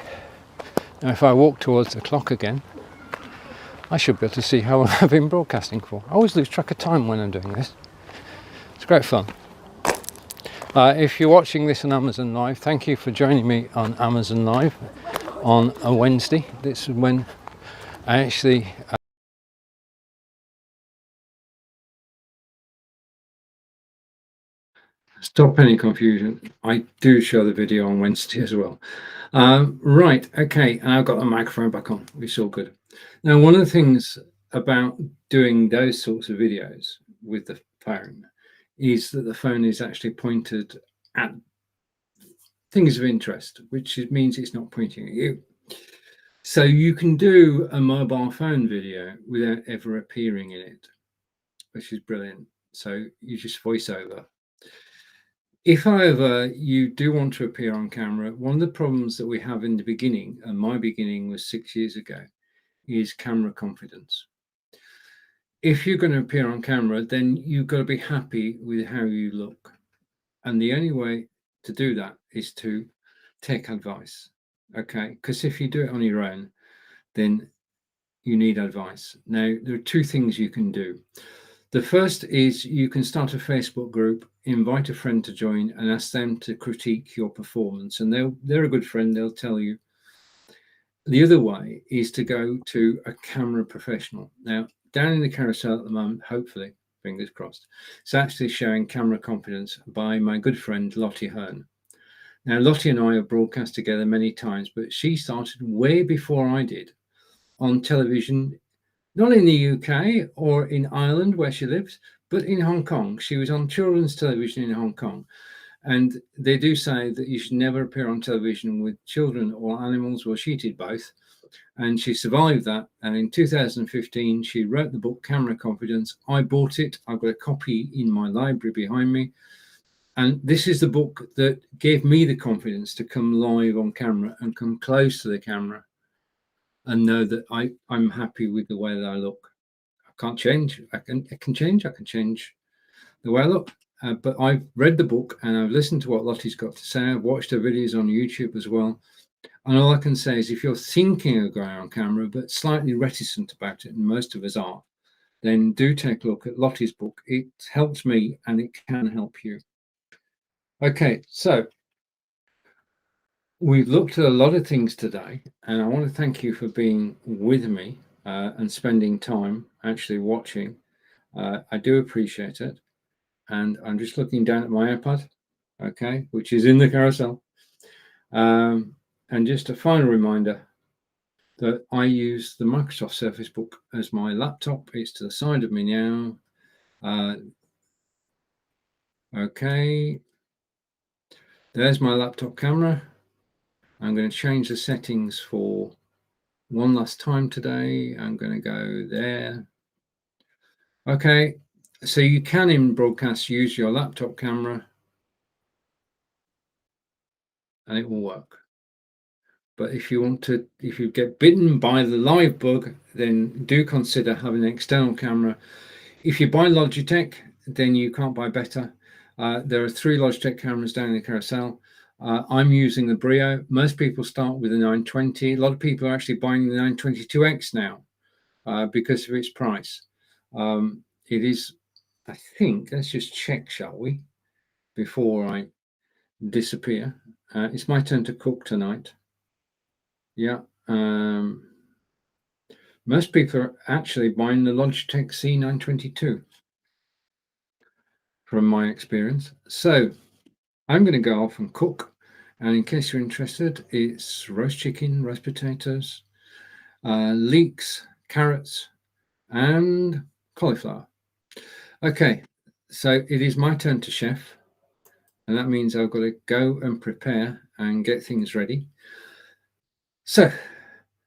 now if I walk towards the clock again, I should be able to see how long I've been broadcasting for. I always lose track of time when I'm doing this. It's great fun. If you're watching this on Amazon Live, thank you for joining me on Amazon Live on a Wednesday. This is when I actually stop any confusion. I do show the video on Wednesday as well. Right, okay, and I've got the microphone back on. It's all good. Now, one of the things about doing those sorts of videos with the phone is that the phone is actually pointed at things of interest, which means it's not pointing at you. So you can do a mobile phone video without ever appearing in it, which is brilliant. So you just voice over. If, however, you do want to appear on camera, one of the problems that we have in the beginning, and my beginning was 6 years ago, is camera confidence. If you're going to appear on camera, then you've got to be happy with how you look. And the only way to do that is to take advice, okay? Because if you do it on your own, then you need advice. Now, there are 2 things you can do. The first is you can start a Facebook group, invite a friend to join, and ask them to critique your performance. And they're a good friend, they'll tell you. The other way is to go to a camera professional. Now, down in the carousel at the moment, hopefully, fingers crossed. It's actually showing Camera Confidence by my good friend Lottie Hearn. Now, Lottie and I have broadcast together many times, but she started way before I did on television, not in the UK or in Ireland where she lives, but in Hong Kong. She was on children's television in Hong Kong. And they do say that you should never appear on television with children or animals. Well, she did both. And she survived that. And in 2015, she wrote the book Camera Confidence. I bought it. I've got a copy in my library behind me. And this is the book that gave me the confidence to come live on camera and come close to the camera and know that I'm happy with the way that I look. I can't change. I can change the way I look. But I've read the book and I've listened to what Lottie's got to say. I've watched her videos on YouTube as well. And all I can say is if you're thinking of going on camera, but slightly reticent about it, and most of us are, then do take a look at Lottie's book. It helped me and it can help you. Okay, so we've looked at a lot of things today, and I want to thank you for being with me and spending time actually watching. I do appreciate it. And I'm just looking down at my iPad, okay, which is in the carousel. And just a final reminder that I use the Microsoft Surface Book as my laptop. It's to the side of me now. Okay, there's my laptop camera. I'm going to change the settings for one last time today. I'm going to go there. Okay, so you can in broadcast use your laptop camera and it will work. But if you get bitten by the live bug, then do consider having an external camera. If you buy Logitech, then you can't buy better. There are 3 Logitech cameras down in the carousel. I'm using the Brio. Most people start with the 920. A lot of people are actually buying the 922X now because of its price. It is, I think, let's just check, shall we, before I disappear. It's my turn to cook tonight. Yeah. Most people are actually buying the Logitech C922 from my experience. So I'm going to go off and cook. And in case you're interested, it's roast chicken, roast potatoes, leeks, carrots, and cauliflower. Okay, so it is my turn to chef. And that means I've got to go and prepare and get things ready. So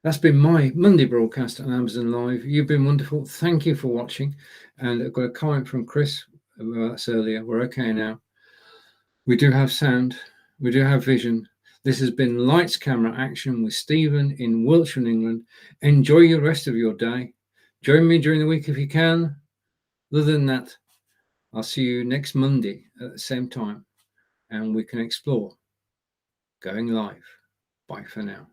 that's been my Monday broadcast on Amazon Live. You've been wonderful. Thank you for watching. And I've got a comment from Chris. That's earlier. We're okay now. We do have sound. We do have vision. This has been Lights, Camera, Action with Stephen in Wiltshire, England. Enjoy the rest of your day. Join me during the week if you can. Other than that, I'll see you next Monday at the same time. And we can explore going live. Bye for now.